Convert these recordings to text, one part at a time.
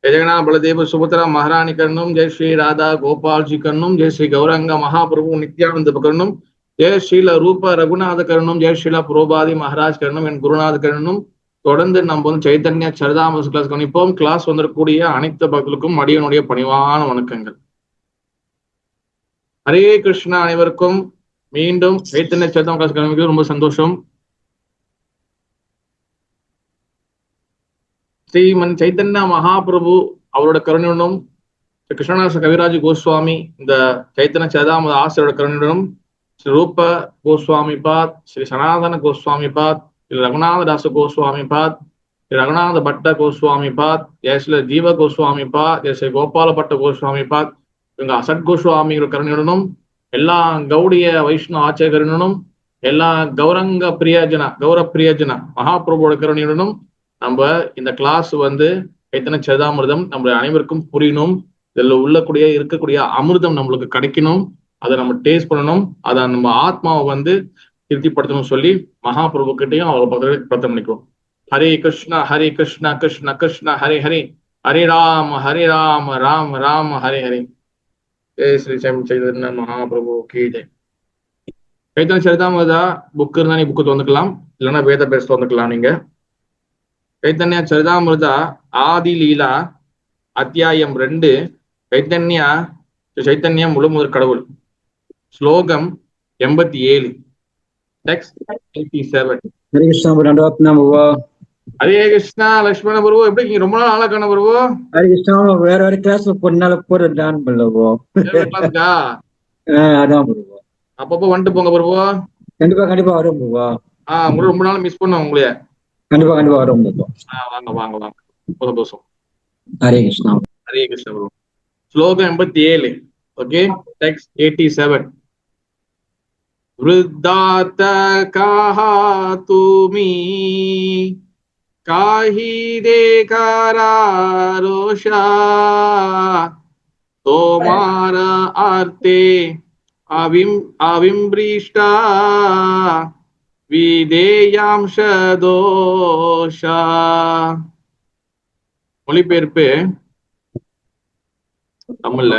जय जगन्नाथ बलदेव सुभद्रा महारानी करनम, जय श्री राधा गोपाल जी करनम, जय श्री गौरंग महाप्रभु नित्यानंद करनम, जय श्रील रूप रघुनाथ करनम, जय श्रीல புரோபாதி மகாராஜ் கரணும், என் குருநாத் கரணும். தொடர்ந்து நம்ம வந்து சைத்தன்ய சரிதாமிரத கிளாஸ் கவனிப்போம். கிளாஸ் வந்திருக்கக்கூடிய அனைத்து பக்தர்களுக்கும் அடியனுடைய பணிவான வணக்கங்கள். ஹரே கிருஷ்ணா. அனைவருக்கும் மீண்டும் சைத்தன்ய சரிதாமிரத கிளாஸ் கவனிக்கிறது ரொம்ப சந்தோஷம். ஸ்ரீமன் சைத்தன்ய மகாபிரபு அவரோட கருணையுடனும், கிருஷ்ணதாச கவிராஜ் கோஸ்வாமி இந்த சைத்தன்ய சரிதாமிரத ஆசிரியரோட கருணையுடனும், ஸ்ரீ ரூப கோஸ்வாமி பாத், ஸ்ரீ சனாதன கோஸ்வாமி பாத், ஸ்ரீ ரகுநாத தாச கோஸ்வாமி பாத், ஸ்ரீ ரகுநாத பட்ட கோஸ்வாமி பாத், ஜெயஸ்ரீ ஜீவ கோஸ்வாமி பாத், ஜெயஸ்ரீ கோபால பட்ட கோஸ்வாமி பாத், இவங்க அசட் கோஸ்வாமியோட கருணையுடனும், எல்லா கௌடிய வைஷ்ணவ ஆச்சாரியனுடனும், எல்லா கௌரங்க பிரியஜன கௌரப்பிரியஜன மகாபிரபுவோட கருணையுடனும் நம்ம இந்த கிளாஸ் வந்து சைத்தன்ய சரிதாமிரதம் நம்ம அனைவருக்கும் புரியணும். இதுல உள்ளக்கூடிய இருக்கக்கூடிய அமிர்தம் நம்மளுக்கு கிடைக்கணும். அதை நம்ம டேஸ்ட் பண்ணணும். அதை நம்ம ஆத்மாவை வந்து திருப்திப்படுத்தணும் சொல்லி மகாபிரபு கிட்டையும் அவரை பிரார்த்தனை பண்ணிக்குவோம். ஹரே கிருஷ்ணா கிருஷ்ண கிருஷ்ண ஹரே ஹரே, ஹரே ராம ராம ராம ஹரே ஹரே. ஜெய் ஸ்ரீ சைத்தன்ய மகாபிரபு கீ ஜெய். சைத்தன்ய சரிதாமிரதா புக் இருந்தா நீ புக்கு வந்துக்கலாம், இல்லைன்னா வேத பேச வந்துக்கலாம். நீங்க சைத்தன்ய சரிதாமிரதா ஆதி லீலா அத்தியாயம் 2, சைத்தன்ய முழு முதற் கடவுள், ஸ்லோகம் 87, டெக்ஸ்ட் 87. ஹரே கிருஷ்ணா பிரபு. ஹரே கிருஷ்ணா லட்சுமண பிரபு, எப்படி இருக்கீங்க? ரொம்ப நாள் ஆளக்கான பிரபு. ஹரே கிருஷ்ணா, வேற கிளாஸ்ல பொண்ணால போறேன் பிரபு. கிளாஸ்க்கா? அதான் பிரபு. அப்பப்போ வந்துட்டு போங்க பிரபு. கண்டிப்பா வரும் பிரபு. உங்களுக்கு ரொம்ப நாள் மிஸ் பண்ணோம் உங்களைய. கண்டிப்பா வரும் பிரபு. வாங்க வாங்க வாங்க, சந்தோஷம். ஹரே கிருஷ்ணா. ஹரே கிருஷ்ணா பிரபு. ஸ்லோகம் 87, ஓகே, டெக்ஸ்ட் 87. वृद्धात कहा तुमी काही देखा रोषा, तोमार आर्ते अविम्रिष्टा विधेयांश दोषा. மொழிபெயர்ப்பு தமிழ்ல,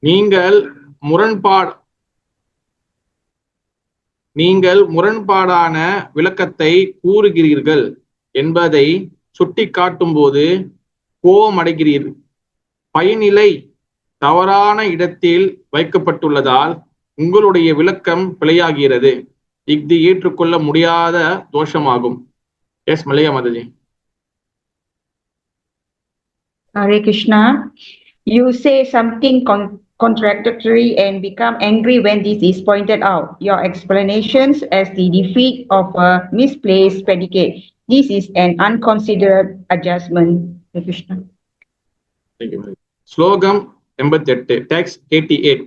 நீங்கள் முரண்பாடான விளக்கத்தை கூறுகிறீர்கள் என்பதை சுட்டி காட்டும் போது கோபமடைகிறீர்கள். பயனிலை தவறான இடத்தில் வைக்கப்பட்டுள்ளதால் உங்களுடைய விளக்கம் பிழையாகிறது. இது ஏற்றுக்கொள்ள முடியாத தோஷமாகும். Yes Mallika Mataji. Hare Krishna. You say something contradictory and become angry when this is pointed out. Your explanations as the defeat of a misplaced predicate. This is an unconsidered adjustment. Hare Krishna. Thank you. Slogam 88, text 88.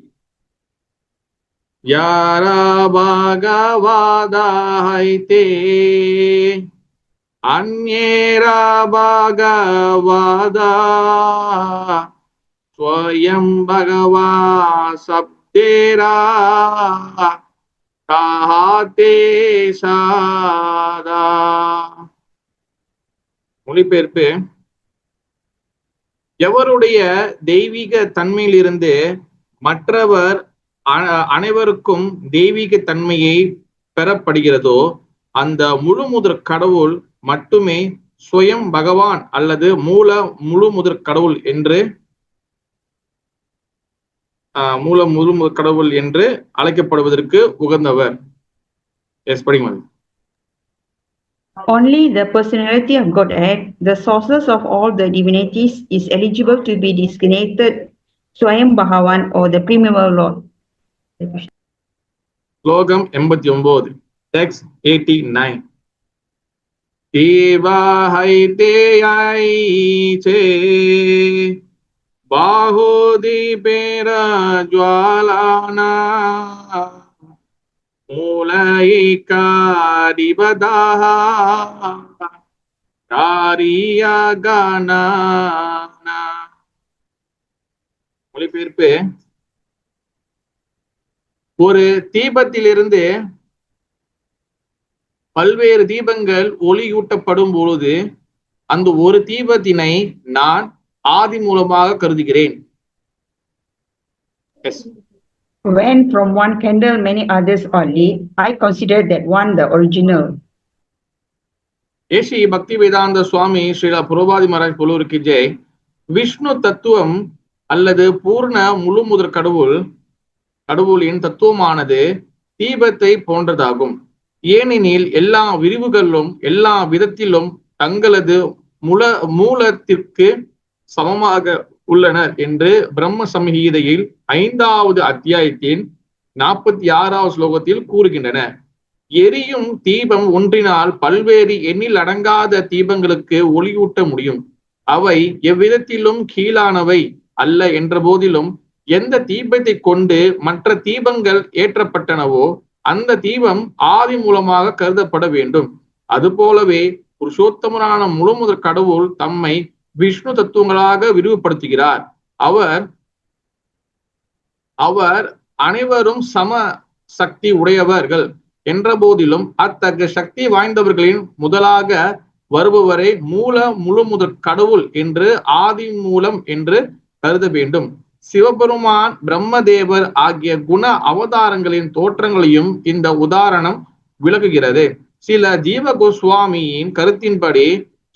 Yara bhagavada haite anyera bhagavada स्वयं भगवा सप्तेरा ताहाते सादा. மொழிபெயர்ப்பு, எவருடைய தெய்வீக தன்மையிலிருந்து மற்றவர் அனைவருக்கும் தெய்வீக தன்மையை பெறப்படுகிறதோ அந்த முழு முதற் கடவுள் மட்டுமே ஸ்வயம் பகவான் அல்லது முழு முதற் கடவுள் என்று முழு கடவுள் என்று அழைக்கப்படுவதற்கு உகந்தவர். எஸ், படிங்க. Only the personality of Godhead, the sources of all the divinities, is eligible to be designated Swayam Bhagavan or the primeval Lord. ஸ்லோகம் 89, text 89. Eva haite aiche बाहुदीपेरा ज्वालाना मूलैकादिबदाः कारिया गानाना. மொழிபெயர்ப்பு, ஒரு தீபத்திலிருந்து பல்வேறு தீபங்கள் ஒளியூட்டப்படும் பொழுது அந்த ஒரு தீபத்தினை நான் ஆதி மூலமாக கருதுகிறேன். Yes. When from one candle many others are lit, I consider that one the original. ஏஷி பக்தி வேதாந்த சுவாமி ஸ்ரீலா புரோபாதி மகாராஜ் பொலுருக்கு ஜெய். விஷ்ணு தத்துவம் அல்லது பூர்ண முழு முதற் கடவுளின் தத்துவமானது தீபத்தை போன்றதாகும். ஏனெனில் எல்லா விரிவுகளிலும் எல்லா விதத்திலும் தங்களது மூலத்திற்கு சமமாக உள்ளனர் என்று பிரம்ம சம்ஹீதையில் 5வது அத்தியாயத்தின் 46வது ஸ்லோகத்தில் கூறுகின்றன. எரியும் தீபம் ஒன்றினால் பல்வேறு எண்ணில் அடங்காத தீபங்களுக்கு ஒளியூட்ட முடியும். அவை எவ்விதத்திலும் கீழானவை அல்ல என்ற போதிலும் எந்த தீபத்தை கொண்டு மற்ற தீபங்கள் ஏற்றப்பட்டனவோ அந்த தீபம் ஆதி மூலமாக கருதப்பட வேண்டும். அதுபோலவே புருஷோத்தமரான முழுமுதற் கடவுள் தம்மை விஷ்ணு தத்துவங்களாக விரிவுபடுத்துகிறார். அவர் அனைவரும் சம சக்தி உடையவர்கள் என்ற போதிலும் அத்தகைய சக்தி வாய்ந்தவர்களின் முதலாக வருபவரை முழு முதற் கடவுள் என்று ஆதி மூலம் என்று கருத வேண்டும். சிவபெருமான் பிரம்மதேவர் ஆகிய குண அவதாரங்களின் தோற்றங்களையும் இந்த உதாரணம் விளக்குகிறது. சில ஜீவ கோஸ்வாமியின் கருத்தின்படி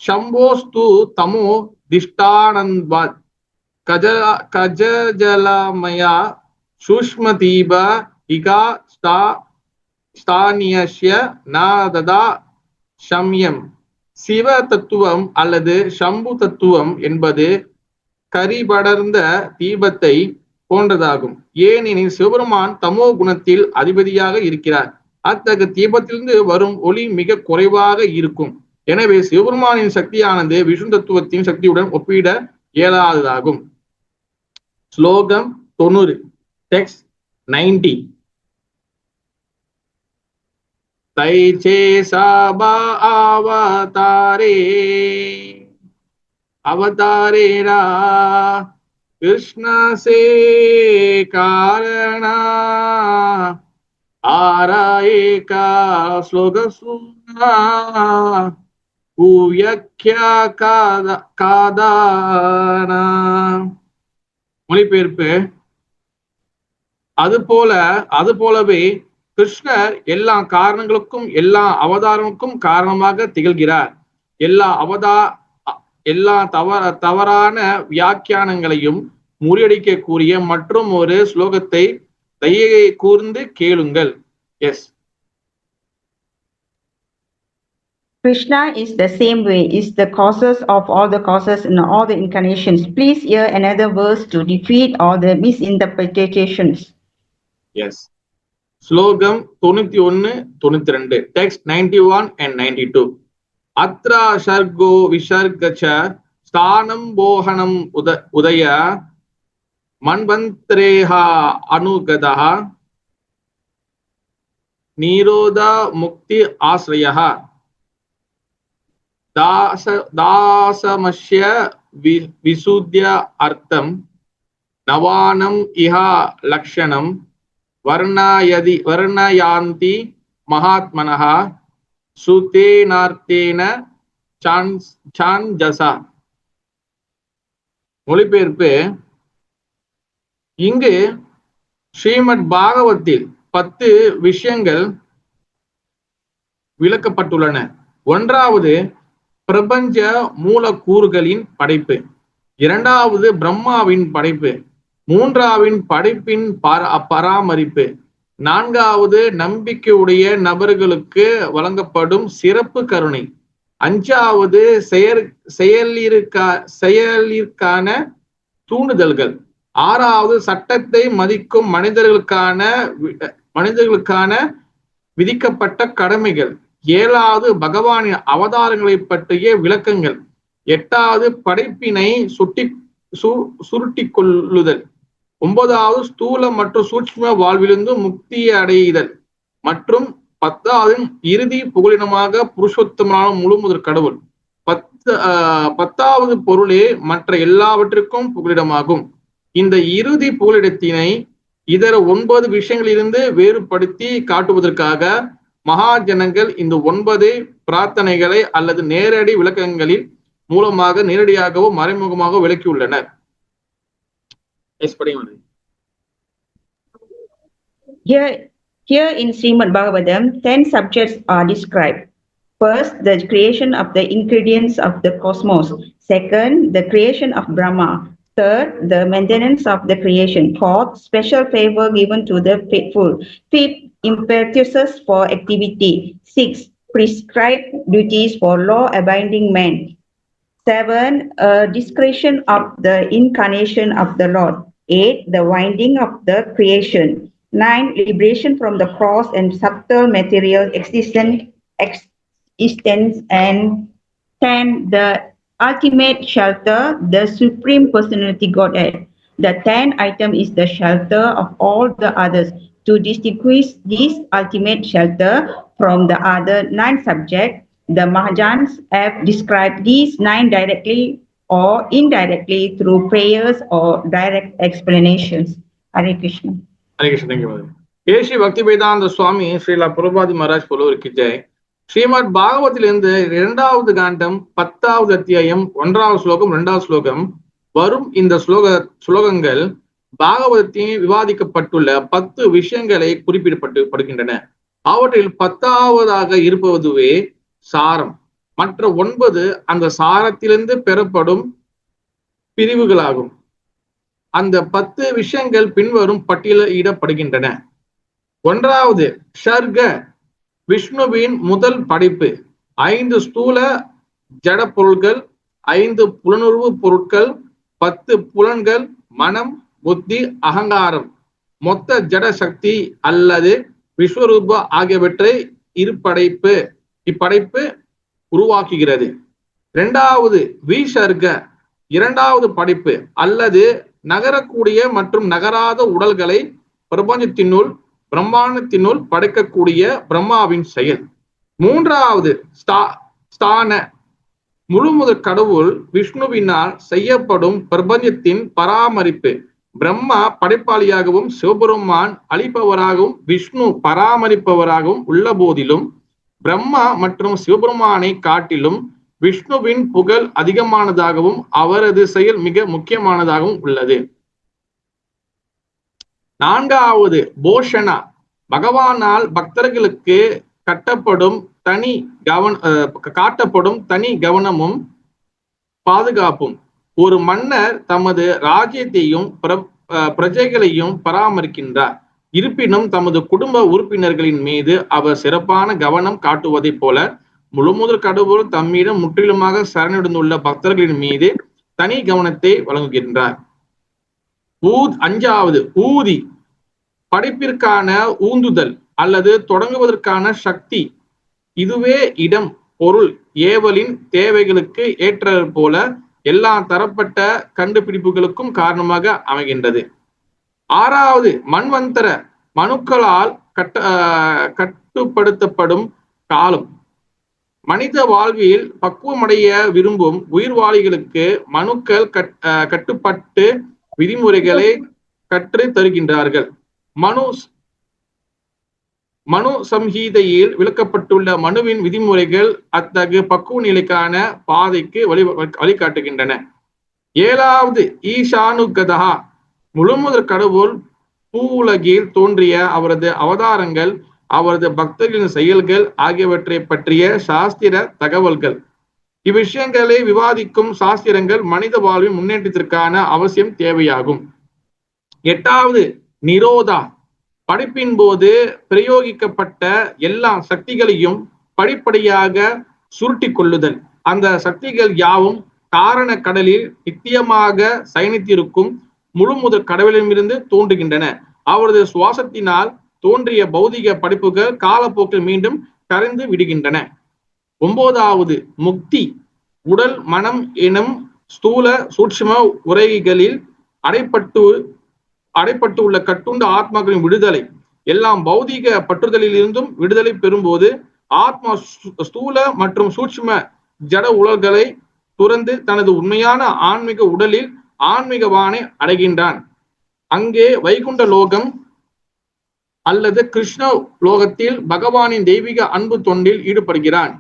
சம்போஸ்து தமோ திஷ்டானந்த கஜஜலமயா சூஷ்ம தீப இகா ஸ்தானியஸ்ய நாததா சம்யம். சிவ தத்துவம் அல்லது சம்பு தத்துவம் என்பது கரிபடர்ந்த தீபத்தை போன்றதாகும். ஏனெனில் சிவபெருமான் தமோ குணத்தில் அதிபதியாக இருக்கிறார். அத்தகைய தீபத்திலிருந்து வரும் ஒளி மிக குறைவாக இருக்கும். எனவே சிவபெருமானின் சக்தியானது விஷ்ணு தத்துவத்தின் சக்தியுடன் ஒப்பிட இயலாததாகும். ஸ்லோகம் 90, டெக்ஸ்ட் 90. தைச்சே சாபா அவதாரேரா கிருஷ்ண சே காரணா ஆராயேகா ஸ்லோகசுனா உவ்யக்யா காதானா. மொழிபெயர்ப்பு: அதுபோலவே கிருஷ்ணர் எல்லா காரணங்களுக்கும் எல்லா அவதாரங்களுக்கும் காரணமாக திகழ்கிறார். எல்லா தவறான வியாக்கியானங்களையும் முறியடிக்க கூறிய மற்றும் ஒரு ஸ்லோகத்தை தயை கூர்ந்து கேளுங்கள். S. Krishna is the same way, is the causes of all the causes in all the incarnations. Please hear another verse to defeat all the misinterpretations. Yes. ஸ்லோகம் 91, 92, text 91 and 92. அத்ரா சர்கோ விசர்கச்ச ஸ்தானம் போகனம் உதய மன்வந்திரேஹா அனுகதஹ நிரோத முக்தி ஆஸ்ரயஹ தாசமஸ்ய விசுத்ய அர்த்தம் நவானம் இஹா லக்ஷணம் வர்ணயாந்தி மகாத்மனஹ சுதேனார்த்தேன சாஞ்சசா. மொழிபெயர்ப்பு: இங்கு ஸ்ரீமத் பாகவத்தில் 10 விஷயங்கள் விளக்கப்பட்டுள்ளன. 1வது பிரபஞ்ச மூலக்கூறுகளின் படைப்பு, 2வது பிரம்மாவின் படைப்பு, 3வது படைப்பின் பராமரிப்பு, 4வது நம்பிக்கையுடைய நபர்களுக்கு வழங்கப்படும் சிறப்பு கருணை, 5வது செயலிற்கான தூண்டுதல்கள், 6வது சட்டத்தை மதிக்கும் மனிதர்களுக்கான விதிக்கப்பட்ட கடமைகள், 7வது பகவானின் அவதாரங்களை பற்றிய விளக்கங்கள், 8வது படைப்பினை சுருட்டிக் கொள்ளுதல், 9வது ஸ்தூல மற்றும் சூட்சும வாழ்விலிருந்து முக்தியை அடைதல் மற்றும் 10வது இறுதி புகலிடமாக புருஷோத்தமனான முழுமுதற் கடவுள். 10வது பொருளே மற்ற எல்லாவற்றிற்கும் புகலிடமாகும். இந்த இறுதி புகலிடத்தினை இதர 9 விஷயங்களிலிருந்து வேறுபடுத்தி காட்டுவதற்காக மகாஜனங்கள் இந்த 9 பிரார்த்தனைகளை அல்லது நேரடி விளக்கங்களில் மூலமாக நேரடியாகவோ மறைமுகமாக விளக்கியுள்ளனர். Here in Srimad Bhagavatam, 10 subjects are described. First, the creation of the ingredients of the cosmos. Second, the creation of Brahma. Third, the maintenance of the creation. Fourth, special favor given to the faithful. Fifth, impetuses for activity. Sixth, prescribed duties for law-abiding men. Seven, description of the incarnation of the Lord. Eight, the winding of the creation. Nine, liberation from the cross and subtle material existence. And 10, the ultimate shelter, the Supreme Personality Godhead. The 10th item is the shelter of all the others. To distinguish this ultimate shelter from the other 9 subjects, the Mahajans have described these 9 directly or indirectly through prayers or direct explanations. Hare Krishna. Hare Krishna. Thank you, Mother. ஏஷி பக்தி வேதாந்த சுவாமி ஸ்ரீலா பிரபாதி மகாராஜ் போலோருக்கு ஜெய். ஸ்ரீமத் பாகவத்திலிருந்து 2வது காண்டம் 10வது அத்தியாயம் 1வது ஸ்லோகம் 2வது ஸ்லோகம் வரும் இந்த ஸ்லோகங்கள் பாகவதத்தில் விவாதிக்கப்பட்டுள்ள 10 விஷயங்களை குறிப்பிடப்படுகின்றன. அவற்றில் 10வதாக இருப்பதுவே சாரம். மற்ற 9 அந்த சாரத்திலிருந்து பெறப்படும் பிரிவுகளாகும். அந்த 10 விஷயங்கள் பின்வரும் பட்டியலிடப்படுகின்றன. 1வது ஷர்க, விஷ்ணுவின் முதல் படைப்பு. 5 ஸ்தூல ஜட பொருள்கள், 5 புலனுணர்வு பொருட்கள், 10 புலன்கள், மனம், புத்தி, அகங்காரம், மொத்த ஜட சக்தி அல்லது விஸ்வரூப ஆகியவற்றை இப்படைப்பு உருவாக்குகிறது. 2வது விசர்க, 2வது படைப்பு அல்லது நகரக்கூடிய மற்றும் நகராத உடல்களை பிரபஞ்சத்தினுள் பிரம்மாண்டத்தினுள் படைக்கக்கூடிய பிரம்மாவின் செயல். 3வது ஸ்தான, முழுமுதற் கடவுள் விஷ்ணுவினால் செய்யப்படும் பிரபஞ்சத்தின் பராமரிப்பு. பிரம்மா படைப்பாளியாகவும் சிவபெருமான் அளிப்பவராகவும் விஷ்ணு பராமரிப்பவராகவும் உள்ள போதிலும் பிரம்மா மற்றும் சிவபெருமானை காட்டிலும் விஷ்ணுவின் புகழ் அதிகமானதாகவும் அவரது செயல் மிக முக்கியமானதாகவும் உள்ளது. 4வது போஷணா, பகவானால் பக்தர்களுக்கு காட்டப்படும் தனி கவனமும் பாதுகாப்பும். ஒரு மன்னர் தமது ராஜ்யத்தையும் பிரஜைகளையும் பராமரிக்கின்றார். இருப்பினும் தமது குடும்ப உறுப்பினர்களின் மீது அவர் சிறப்பான கவனம் காட்டுவதை போல முழுமுதற் கடவுள் தம்மிடம் முற்றிலுமாக சரணடைந்துள்ள பக்தர்களின் மீது தனி கவனத்தை வழங்குகின்றார். 5வது ஊதி, படைப்பிற்கான ஊந்துதல் அல்லது தொடங்குவதற்கான சக்தி. இதுவே இடம், பொருள், ஏவலின் தேவைகளுக்கு ஏற்றது போல எல்லா தரப்பட்ட கண்டுபிடிப்புகளுக்கும் காரணமாக அமைகின்றது. 6வது மன்வந்தர, மனுக்களால் கட்டுப்படுத்தப்படும் காலம். மனித வாழ்வில் பக்குவமடைய விரும்பும் உயிர்வாளிகளுக்கு மனுக்கள் கட்டுப்பட்டு விதிமுறைகளை கற்று தருகின்றார்கள். மனு சம்ஹீதையில் விளக்கப்பட்டுள்ள மனுவின் விதிமுறைகள் அத்தகு பக்குவ நிலைக்கான பாதைக்கு வழிகாட்டுகின்றன. 7வது ஈசானுகதா, முழுமுதற் கடவுள் பூவுலகில் தோன்றிய அவரது அவதாரங்கள், அவரது பக்தர்களின் செயல்கள் ஆகியவற்றை பற்றிய சாஸ்திர தகவல்கள். இவ்விஷயங்களை விவாதிக்கும் சாஸ்திரங்கள் மனித வாழ்வின் முன்னேற்றத்திற்கான அவசியம் தேவையாகும். 8வது நிரோதா, படைப்பின் போது பிரயோகிக்கப்பட்ட எல்லா சக்திகளையும் படிப்படியாக சுருட்டி கொள்ளுதல். அந்த சக்திகள் யாவும் காரண கடலில் நித்தியமாக சயனித்திருக்கும் முழுமுதற் கடவுளிடமிருந்து தோன்றுகின்றன. அவரது சுவாசத்தினால் தோன்றிய பௌதிக படைப்புகள் காலப்போக்கில் மீண்டும் கரைந்து விடுகின்றன. 9வது முக்தி, உடல் மனம் எனும் ஸ்தூல சூட்சும உரைகளில் அடைப்பட்டு உள்ள கட்டுண்ட ஆத்மாக்களின் விடுதலை. எல்லாம் பௌதிக பற்றுதலில் இருந்தும் விடுதலை பெறும்போது ஆத்மா ஸ்தூல மற்றும் சூட்சும ஜட உடல்களை துறந்து தனது உண்மையான ஆன்மீக உடலில் ஆன்மீகவானை அடைகின்றான். அங்கே வைகுண்ட லோகம் அல்லது கிருஷ்ண லோகத்தில் பகவானின் தெய்வீக அன்பு தொண்டில் ஈடுபடுகிறான்.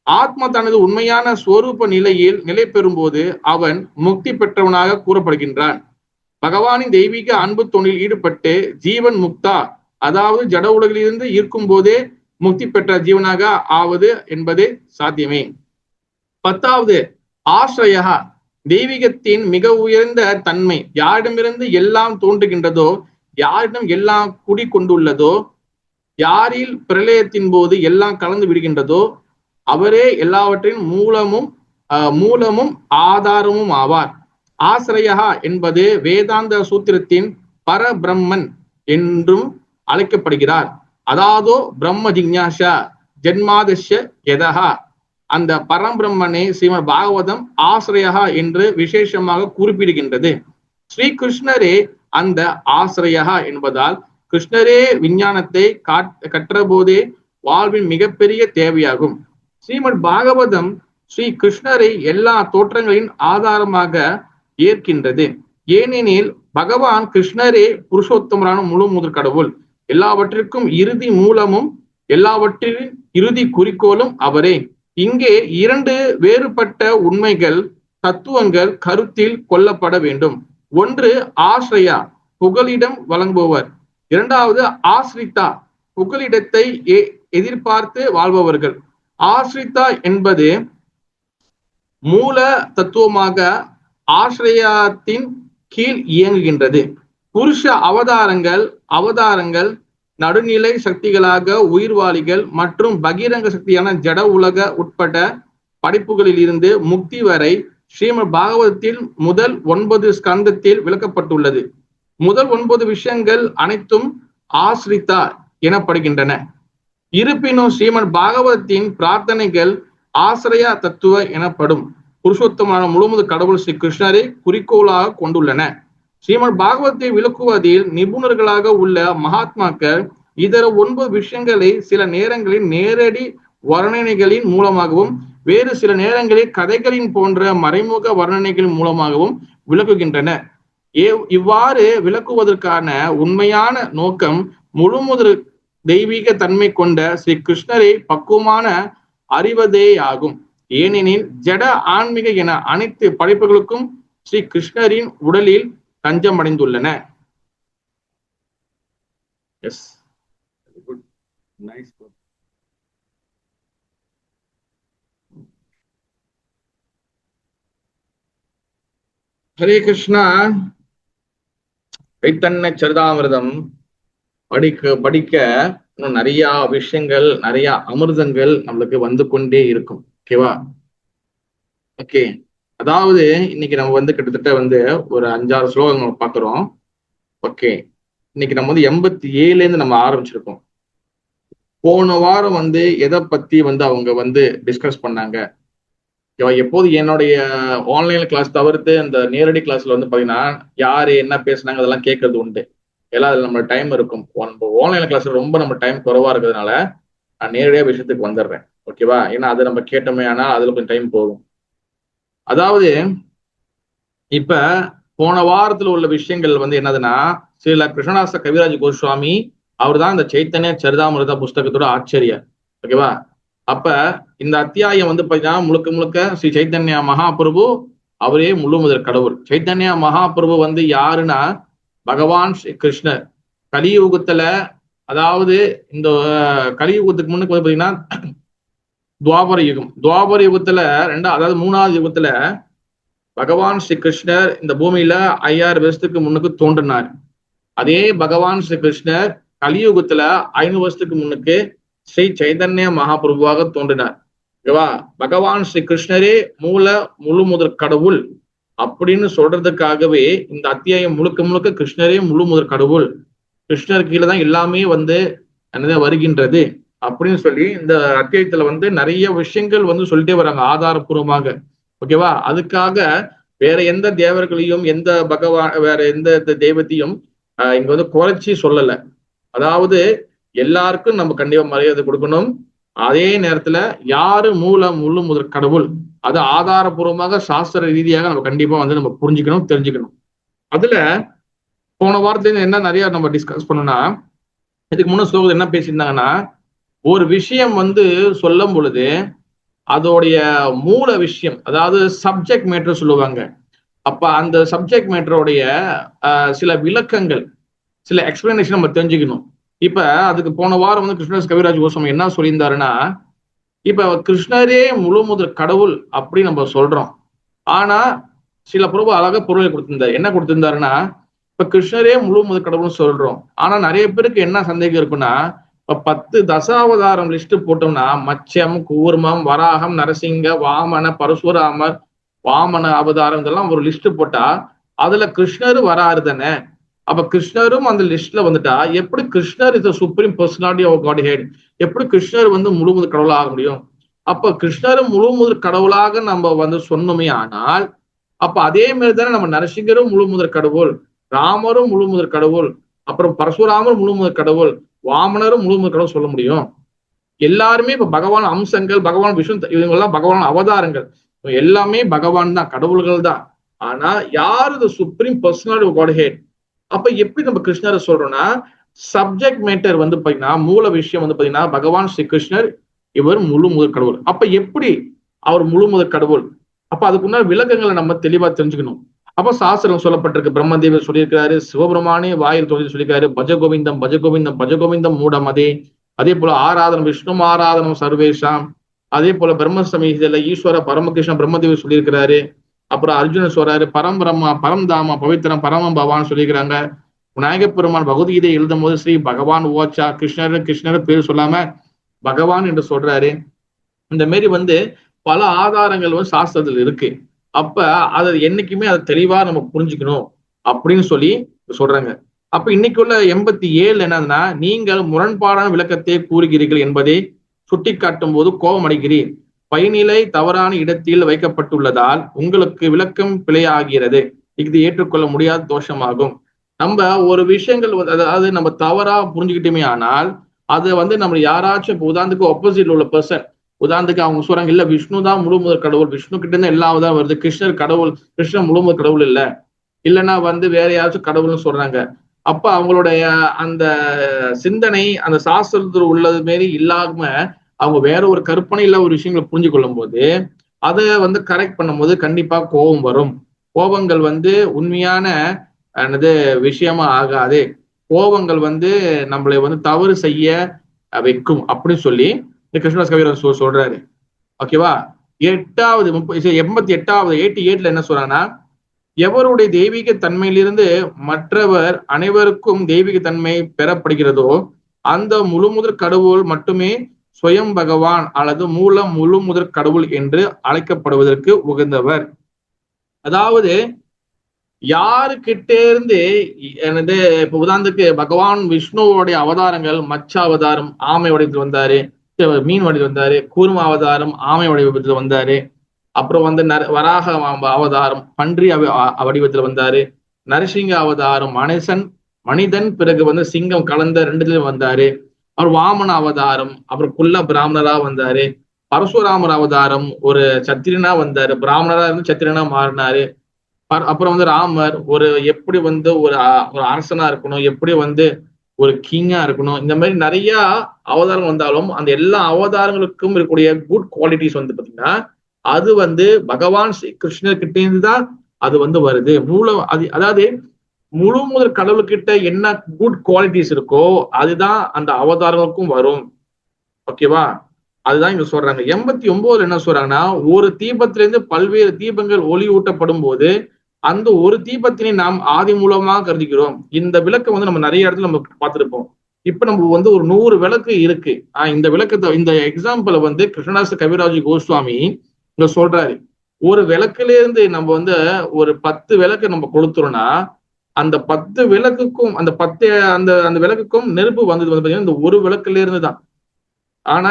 ஆத்மா தனது உண்மையான ஸ்வரூப நிலையில் நிலை பெறும்போது அவன் முக்தி பெற்றவனாக கூறப்படுகின்றான். பகவானின் தெய்வீக அன்பு தொழில் ஈடுபட்டு ஜீவன் முக்தா, அதாவது ஜட உலகிலிருந்து இருக்கும் போதே முக்தி பெற்ற ஜீவனாக ஆவது என்பது சாத்தியமே. 10வது ஆஸ்ரயா, தெய்வீகத்தின் மிக உயர்ந்த தன்மை. யாரிடமிருந்து எல்லாம் தோன்றுகின்றதோ, யாரிடம் எல்லாம் குடி கொண்டுள்ளதோ, யாரில் பிரளயத்தின் போது எல்லாம் கலந்து விடுகின்றதோ அவரே எல்லாவற்றின் மூலமும் ஆதாரமும் ஆவார். ஆசிரயா என்பது வேதாந்த சூத்திரத்தின் பரபிரம்மன் என்றும் அழைக்கப்படுகிறார். அதாதோ பிரம்ம ஜிக்ஞாசா ஜென்மாதஸ்ய யதஹா, அந்த பரம்பிரம்மனை ஸ்ரீமத் பாகவதம் ஆசிரயா என்று விசேஷமாக குறிப்பிடுகின்றது. ஸ்ரீ கிருஷ்ணரே அந்த ஆசிரயா என்பதால் கிருஷ்ணரே விஞ்ஞானத்தை கற்ற போதே வாழ்வின் மிகப்பெரிய தேவையாகும். ஸ்ரீமத் பாகவதம் ஸ்ரீ கிருஷ்ணரை எல்லா தோற்றங்களின் ஆதாரமாக ஏற்கின்றது. ஏனெனில் பகவான் கிருஷ்ணரே புருஷோத்தமரான முழு முதற் கடவுள். எல்லாவற்றிற்கும் இறுதி மூலமும் எல்லாவற்றின் இறுதி குறிக்கோளும் அவரே. இங்கே 2 வேறுபட்ட உண்மைகள், தத்துவங்கள் கருத்தில் கொள்ளப்பட வேண்டும். ஒன்று ஆஸ்ரயா, புகலிடம் வழங்குபவர். 2வது ஆஸ்ரிதா, புகலிடத்தை எதிர்பார்த்து வாழ்பவர்கள். ஆஸ்ரிதா என்பது மூல தத்துவமாக ஆசிரயத்தின் கீழ் இயங்குகின்றது. புருஷ அவதாரங்கள் நடுநிலை சக்திகளாக உயிர்வாளிகள் மற்றும் பகிரங்க சக்தியான ஜட உலக உட்பட்ட படைப்புகளில் இருந்து முக்தி வரை ஸ்ரீமத் பாகவதத்தில் முதல் 9 ஸ்கந்தத்தில் விளக்கப்பட்டுள்ளது. முதல் 9 விஷயங்கள் அனைத்தும் ஆஸ்ரிதா எனப்படுகின்றன. இருப்பினும் ஸ்ரீமத் பாகவதத்தின் பிரார்த்தனைகள் ஆசிரயா தத்துவ எனப்படும் புருஷோத்தமான முழுமுதற் கடவுள் ஸ்ரீ கிருஷ்ணரை குறிக்கோளாக கொண்டுள்ளன. ஸ்ரீமத் பாகவத்தை விளக்குவதில் நிபுணர்களாக உள்ள மகாத்மாக்கள் இதர 9 விஷயங்களை சில நேரங்களில் நேரடி வர்ணனைகளின் மூலமாகவும் வேறு சில நேரங்களில் கதைகளின் போன்ற மறைமுக வர்ணனைகளின் மூலமாகவும் விளக்குகின்றனர். இவ்வாறு விளக்குவதற்கான உண்மையான நோக்கம் முழுமுதற் தெய்வீக தன்மை கொண்ட ஸ்ரீ கிருஷ்ணரை பக்குவமான அறிவதேயாகும். ஏனெனில் ஜட ஆன்மீக என அனைத்து படைப்புகளுக்கும் ஸ்ரீ கிருஷ்ணரின் உடலில் தஞ்சமடைந்துள்ளன. ஹரே கிருஷ்ணா. சைத்தன்ய சரிதாமிர்தம் படிக்க இன்னும் நிறைய விஷயங்கள், நிறைய அமிர்தங்கள் நம்மளுக்கு வந்து கொண்டே இருக்கும். ஓகேவா? ஓகே, அதாவது இன்னைக்கு நம்ம கிட்டத்தட்ட ஒரு 5-6 ஸ்லோகம் நம்ம பார்க்கிறோம். ஓகே, இன்னைக்கு நம்ம 87ல இருந்து நம்ம ஆரம்பிச்சிருக்கோம். போன வாரம் எதை பத்தி அவங்க டிஸ்கஸ் பண்ணாங்க. எப்போது என்னுடைய ஆன்லைன் கிளாஸ் தவிர்த்து அந்த நேரடி கிளாஸ்ல பாத்தீங்கன்னா யாரு என்ன பேசுனாங்க அதெல்லாம் கேட்கறது உண்டு. எல்லாம் அதுல நம்ம டைம் இருக்கும். ஆன்லைன் கிளாஸ்ல ரொம்ப நம்ம டைம் குறைவா இருக்கிறதுனால நான் நேரடியா விஷயத்துக்கு வந்துடுறேன். ஓகேவா? ஏன்னா அது நம்ம கேட்டோமே ஆனா அதுல கொஞ்சம் டைம் போகும். அதாவது இப்ப போன வாரத்துல உள்ள விஷயங்கள் என்னதுன்னா, ஸ்ரீல கிருஷ்ணதாச கவிராஜ் கோஸ்வாமி அவர் தான் இந்த சைத்தன்ய சரிதாமிர்த புஸ்தகத்தோட ஆச்சரியர். ஓகேவா? அப்ப இந்த அத்தியாயம் பாத்தீங்கன்னா முழுக்க முழுக்க ஸ்ரீ சைத்தன்ய மகாபிரபு அவரே முழு முதற் கடவுள். சைத்தன்ய மகாபிரபு யாருன்னா பகவான் ஸ்ரீ கிருஷ்ணர். கலியுகத்துல, அதாவது இந்த கலியுகத்துக்கு முன்னுக்கு பாத்தீங்கன்னா துவாபர யுகம். துவாபர யுகத்துல அதாவது 3வது யுகத்துல பகவான் ஸ்ரீ கிருஷ்ணர் இந்த பூமியில 5000 வருஷத்துக்கு முன்னுக்கு தோன்றினார். அதே பகவான் ஸ்ரீ கிருஷ்ணர் கலியுகத்துல 500 வருஷத்துக்கு முன்னுக்கு ஸ்ரீ சைதன்ய மகாபிரபுவாக தோன்றினார். ஓகேவா? பகவான் ஸ்ரீ கிருஷ்ணரே முழு முதற் கடவுள் அப்படின்னு சொல்றதுக்காகவே இந்த அத்தியாயம் முழுக்க முழுக்க கிருஷ்ணரே முழு முதற் கடவுள், கிருஷ்ணர் கீழே தான் எல்லாமே வருகின்றது அப்படின்னு சொல்லி இந்த அத்தியாயத்துல நிறைய விஷயங்கள் சொல்லிட்டே வராங்க ஆதாரபூர்வமாக. ஓகேவா? அதுக்காக வேற எந்த தேவர்களையும் வேற எந்த தெய்வத்தையும் இங்க குறைச்சி சொல்லல. அதாவது எல்லாருக்கும் நம்ம கண்டிப்பா மரியாதை கொடுக்கணும். அதே நேரத்துல யாரு முழு முதற் கடவுள் அது ஆதாரபூர்வமாக சாஸ்திர ரீதியாக நம்ம கண்டிப்பா நம்ம புரிஞ்சுக்கணும், தெரிஞ்சுக்கணும். அதுல போன வாரத்துல என்ன நிறைய நம்ம டிஸ்கஸ் பண்ணோம்னா, இதுக்கு முன்ன ஸ்லோகத்தில் என்ன பேசியிருந்தாங்கன்னா, ஒரு விஷயம் சொல்லும் பொழுது அதோடைய மூல விஷயம், அதாவது சப்ஜெக்ட் மேட்டர் சொல்லுவாங்க. அப்ப அந்த சப்ஜெக்ட் மேட்டருடைய சில விளக்கங்கள், சில எக்ஸ்பிளனேஷன் நம்ம தெரிஞ்சுக்கணும். இப்ப அதுக்கு போன வாரம் வந்து கிருஷ்ணதாஸ் கவிராஜ் கோஸ்வாமி என்ன சொல்லியிருந்தாருன்னா, இப்ப கிருஷ்ணரே முழு முதற் கடவுள் அப்படி நம்ம சொல்றோம். ஆனா சில பிரபு அழகா பொருளை கொடுத்திருந்தாரு. என்ன கொடுத்திருந்தாருன்னா, இப்ப கிருஷ்ணரே முழு முதற் கடவுள்னு சொல்றோம். ஆனா நிறைய பேருக்கு என்ன சந்தேகம் இருக்குன்னா, இப்ப 10 தசாவதாரம் லிஸ்ட் போட்டோம்னா மச்சம், கூர்மம், வராகம், நரசிங்க, வாமன, பரசுராமர், வாமன அவதாரம் இதெல்லாம் ஒரு லிஸ்ட் போட்டா அதுல கிருஷ்ணர் வராரு தானே. அப்ப கிருஷ்ணரும் அந்த லிஸ்ட்ல வந்துட்டா எப்படி கிருஷ்ணர் is supreme personality of godhead, எப்படி கிருஷ்ணர் வந்து முழு முதற் கடவுளாக ஆக முடியும்? அப்ப கிருஷ்ணரும் முழு முதற் கடவுளாக நம்ம வந்து சொன்னோமே ஆனால், அப்ப அதே மாதிரி தானே நம்ம நரசிங்கரும் முழு முதற் கடவுள், ராமரும் முழு முதற் கடவுள், அப்புறம் பரசுராமரும் முழு முதற் கடவுள், வாமனரும் முழு முதற் கடவுள் சொல்ல முடியும். எல்லாருமே இப்ப பகவான் அம்சங்கள், பகவான் விஷ்ணு, இவங்க எல்லாம் பகவான் அவதாரங்கள், எல்லாமே பகவான் தான், கடவுள்கள் தான். ஆனா யார் இந்த supreme personality of godhead? அப்ப எப்படி நம்ம கிருஷ்ணரை சொல்றோம்னா, சப்ஜெக்ட் மேட்டர் வந்து பாத்தீங்கன்னா, மூல விஷயம் வந்து பாத்தீங்கன்னா பகவான் ஸ்ரீ கிருஷ்ணர் இவர் முழு முதற் கடவுள். அப்ப எப்படி அவர் முழு முதற் கடவுள்? அப்ப அதுக்குள்ள விளக்கங்களை நம்ம தெளிவா தெரிஞ்சுக்கணும். அப்ப சாஸ்திரம் சொல்லப்பட்டிருக்கு. பிரம்மதேவர் சொல்லியிருக்காரு, சிவபெருமானே வாயில் தொழில் சொல்லியிருக்காரு, பஜகோவிந்தம் பஜகோவிந்தம் பஜகோவிந்தம் மூடமதே. அதே போல ஆராதனம் விஷ்ணு ஆராதனம் சர்வேஷாம். அதே போல பிரம்ம சமீதியில ஈஸ்வர பரமகிருஷ்ணன் பிரம்மதேவர் சொல்லியிருக்கிறாரு. அப்புறம் அர்ஜுனன் சொல்றாரு, பரம் பிரம்மா பரம் தாமா பவித்திரம் பரமம் பவான் சொல்லியிருக்கிறாங்க. விநாயகப் பெருமான் பகவத்கீதை எழுதும் போது ஸ்ரீ பகவான் ஓச்சா, கிருஷ்ணர் பேர் சொல்லாம பகவான் என்று சொல்றாரு. இந்த மாரி வந்து பல ஆதாரங்கள் வந்து சாஸ்திரத்துல இருக்கு. அப்ப அதை என்னைக்குமே அதை தெளிவா நம்ம புரிஞ்சுக்கணும் அப்படின்னு சொல்லி சொல்றாங்க. அப்ப இன்னைக்குள்ள 87 என்னதுன்னா, நீங்கள் முரண்பாடான விளக்கத்தை கூறுகிறீர்கள் என்பதை சுட்டிக்காட்டும் போது கோபம் அடைகிறீர். பயனிலை தவறான இடத்தில் வைக்கப்பட்டுள்ளதால் உங்களுக்கு விளக்கம் பிழையாகிறது. இது ஏற்றுக்கொள்ள முடியாத தோஷமாகும். நம்ம ஒரு விஷயங்கள் அதாவது நம்ம தவறா புரிஞ்சுக்கிட்டோமே ஆனால் அதை வந்து நம்ம யாராச்சும் இப்போ உதாரணத்துக்கு ஆப்போசிட்ல உள்ள பர்சன், உதாரணத்துக்கு அவங்க சொல்றாங்க, இல்ல விஷ்ணு தான் முழு முதற் கடவுள், விஷ்ணு கிட்ட இருந்து எல்லாம் தான் வருது, கிருஷ்ணர் கடவுள், கிருஷ்ணர் முழு முதற் கடவுள் இல்ல, இல்லைன்னா வந்து வேற யாராச்சும் கடவுள்னு சொல்றாங்க. அப்ப அவங்களுடைய அந்த சிந்தனை அந்த சாஸ்திரத்தில் உள்ளது மாரி இல்லாம அவங்க வேற ஒரு கற்பனையில ஒரு விஷயங்களை புரிஞ்சு கொள்ளும் போது அதை வந்து கரெக்ட் பண்ணும் போது கண்டிப்பா கோபம் வரும். கோபங்கள் வந்து உண்மையான விஷயமா ஆகாது. கோபங்கள் வந்து நம்மளை வந்து தவறு செய்ய வைக்கும் அப்படின்னு சொல்லி இந்த கிருஷ்ணதாஸ் கவிராஜ் சொல்றாரு. ஓகேவா? 88வது என்ன சொல்றாங்கன்னா, எவருடைய தெய்வீக தன்மையிலிருந்து மற்றவர் அனைவருக்கும் தெய்வீக தன்மை பெறப்படுகிறதோ அந்த முழு முதற் கடவுள் மட்டுமே ஸ்வயம் பகவான் அல்லது முழு முதற் கடவுள் என்று அழைக்கப்படுவதற்கு உகந்தவர். அதாவது யாருக்கிட்டே இருந்து எனது இப்ப உதாரணத்துக்கு பகவான் விஷ்ணுவோடைய அவதாரங்கள், மச்ச அவதாரம் ஆமை வடிவத்தில் வந்தாரு, மீன் வடிவத்தில் வந்தாரு, கூர்ம அவதாரம் ஆமை வடிவத்தில் வந்தாரு, அப்புறம் வந்து வராக அவதாரம் பன்றி வடிவத்தில் வந்தாரு, நரசிங்க அவதாரம் மனிதன் பிறகு வந்து சிங்கம் கலந்த 2 வந்தாரு, அவர் வாமன அவதாரம் அப்புறம் குள்ள பிராமணரா வந்தாரு, பரசுராமர் அவதாரம் ஒரு சத்திரனா வந்தாரு, பிராமணரா இருந்து சத்திரனா மாறினாரு. அப்புறம் வந்து ராமர் ஒரு எப்படி வந்து ஒரு அரசனா இருக்கணும், எப்படி வந்து ஒரு கிங்கா இருக்கணும், இந்த மாதிரி நிறைய அவதாரம் வந்தாலும் அந்த எல்லா அவதாரங்களுக்கும் இருக்கக்கூடிய குட் குவாலிட்டிஸ் வந்து பாத்தீங்கன்னா அது வந்து பகவான் ஸ்ரீ கிருஷ்ணர் கிட்ட இருந்து தான் அது வந்து வருது. அதாவது முழு முதற் கடவுள்கிட்ட என்ன குட் குவாலிட்டிஸ் இருக்கோ அதுதான் அந்த அவதாரங்களுக்கும் வரும். ஓகேவா? அதுதான் இங்க சொல்றாங்க. 89 என்ன சொல்றாங்கன்னா, ஒரு தீபத்திலிருந்து பல்வேறு தீபங்கள் ஒளி ஊட்டப்படும் போது அந்த ஒரு தீபத்தினை நாம் ஆதி மூலமா கருதிக்கிறோம். இந்த விளக்கம் வந்து நம்ம நிறைய இடத்துல நம்ம பார்த்திருப்போம். இப்ப நம்ம வந்து ஒரு 100 விளக்கு இருக்கு. இந்த விளக்கத்தை இந்த எக்ஸாம்பிள வந்து கிருஷ்ணதாஸ் கவிராஜ் கோஸ்வாமி இங்க சொல்றாரு. ஒரு விளக்குல இருந்து நம்ம வந்து ஒரு 10 விளக்கு நம்ம கொளுத்துறோம்னா அந்த 10 விளக்குக்கும் அந்த 10 அந்த விளக்குக்கும் நெருப்பு வந்தது வந்து பாத்தீங்கன்னா இந்த ஒரு விளக்குல இருந்து தான். ஆனா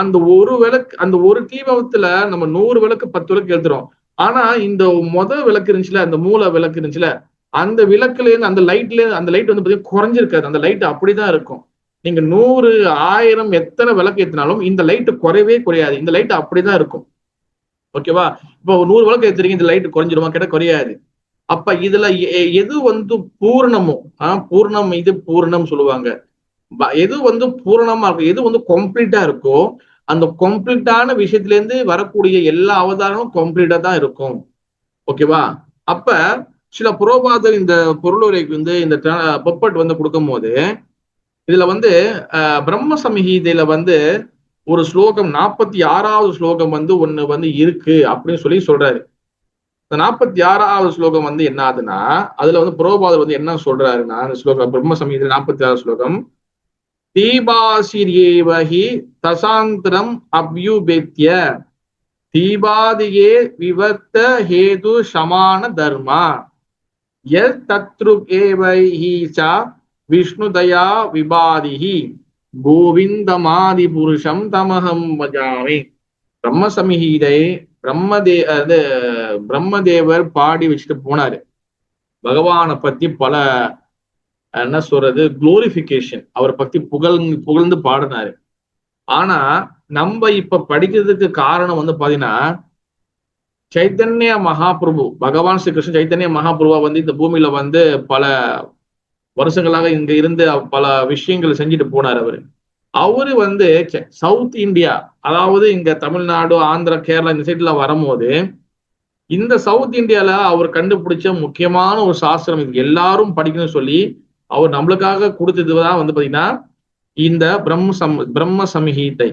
அந்த ஒரு விளக்கு, அந்த ஒரு தீபத்துல நம்ம 100 விளக்கு 10 விளக்கு ஏத்துறோம். ஆனா இந்த விளக்கு இருந்துச்சுல, அந்த மூல விளக்கு இருந்துச்சுல, அந்த விளக்குல இருந்து அந்த லைட் வந்து பாத்தீங்கன்னா குறைஞ்சிருக்காது. அந்த லைட் அப்படிதான் இருக்கும். நீங்க 100 1000 எத்தனை விளக்கு ஏத்தினாலும் இந்த லைட் குறையவே குறையாது. இந்த லைட் அப்படிதான் இருக்கும். ஓகேவா? இப்போ 100 விளக்கு ஏத்துறீங்க, இந்த லைட் குறைஞ்சிருமா? கேட்டா குறையாது. அப்ப இதுல எது வந்து பூர்ணமோ பூர்ணம், இது பூர்ணம் சொல்லுவாங்க. எது வந்து பூரணமா இருக்கும், எது வந்து கம்ப்ளீட்டா இருக்கோ அந்த கம்ப்ளீட்டான விஷயத்துல இருந்து வரக்கூடிய எல்லா அவதாரமும் கம்ப்ளீட்டா தான் இருக்கும். ஓகேவா? அப்ப சில புரோபாதர் இந்த பொருளுரைக்கு வந்து இந்த பப்பட் வந்து கொடுக்கும் போது இதுல வந்து பிரம்ம சம்ஹிதையில வந்து ஒரு ஸ்லோகம் 46வது ஸ்லோகம் வந்து ஒண்ணு வந்து இருக்கு அப்படின்னு சொல்லி சொல்றாரு. இந்த 46வது ஸ்லோகம் வந்து என்ன ஆகுதுன்னா, அதுல வந்து புரோபாதர் வந்து என்ன சொல்றாருன்னா, அந்த ஸ்லோகம் பிரம்ம சம்ஹிதையில 46வது ஸ்லோகம், தீபாசிரியேவஹி தசாந்தரம் அப்யுபேத்ய தீபாதியே விவர்த்த ஹேது சமான தர்மா யத் தத்ருகேவைஹி ச விஷ்ணுதயா விபாதிஹி கோவிந்தமாதி புருஷம் தமஹம் வஜாமி. பிரம்ம சம்ஹிதை பிரம்மதேவர் பாடி வச்சுட்டு போனாரு. பகவானை பத்தி பல என்ன சொல்றது குளோரிபிகேஷன், அவரை பத்தி புகழ்ந்து பாடினாரு. ஆனா நம்ம இப்ப படிக்கிறதுக்கு காரணம் வந்து பாத்தீங்கன்னா, சைத்தன்ய மகாபிரபு பகவான் ஸ்ரீ கிருஷ்ண சைத்தன்ய மகாபிரபுவா வந்து இந்த பூமியில வந்து பல வருஷங்களாக இங்க இருந்து பல விஷயங்கள் செஞ்சுட்டு போனார். அவரு வந்து சவுத் இந்தியா, அதாவது இங்க தமிழ்நாடு, ஆந்திரா, கேரளா இந்த சைட்ல வரும்போது இந்த சவுத் இந்தியால அவர் கண்டுபிடிச்ச முக்கியமான ஒரு சாஸ்திரம், இது எல்லாரும் படிக்கணும்னு சொல்லி அவர் நம்மளுக்காக கொடுத்ததுதான் வந்து பாத்தீங்கன்னா இந்த பிரம்ம சம்ஹிதை.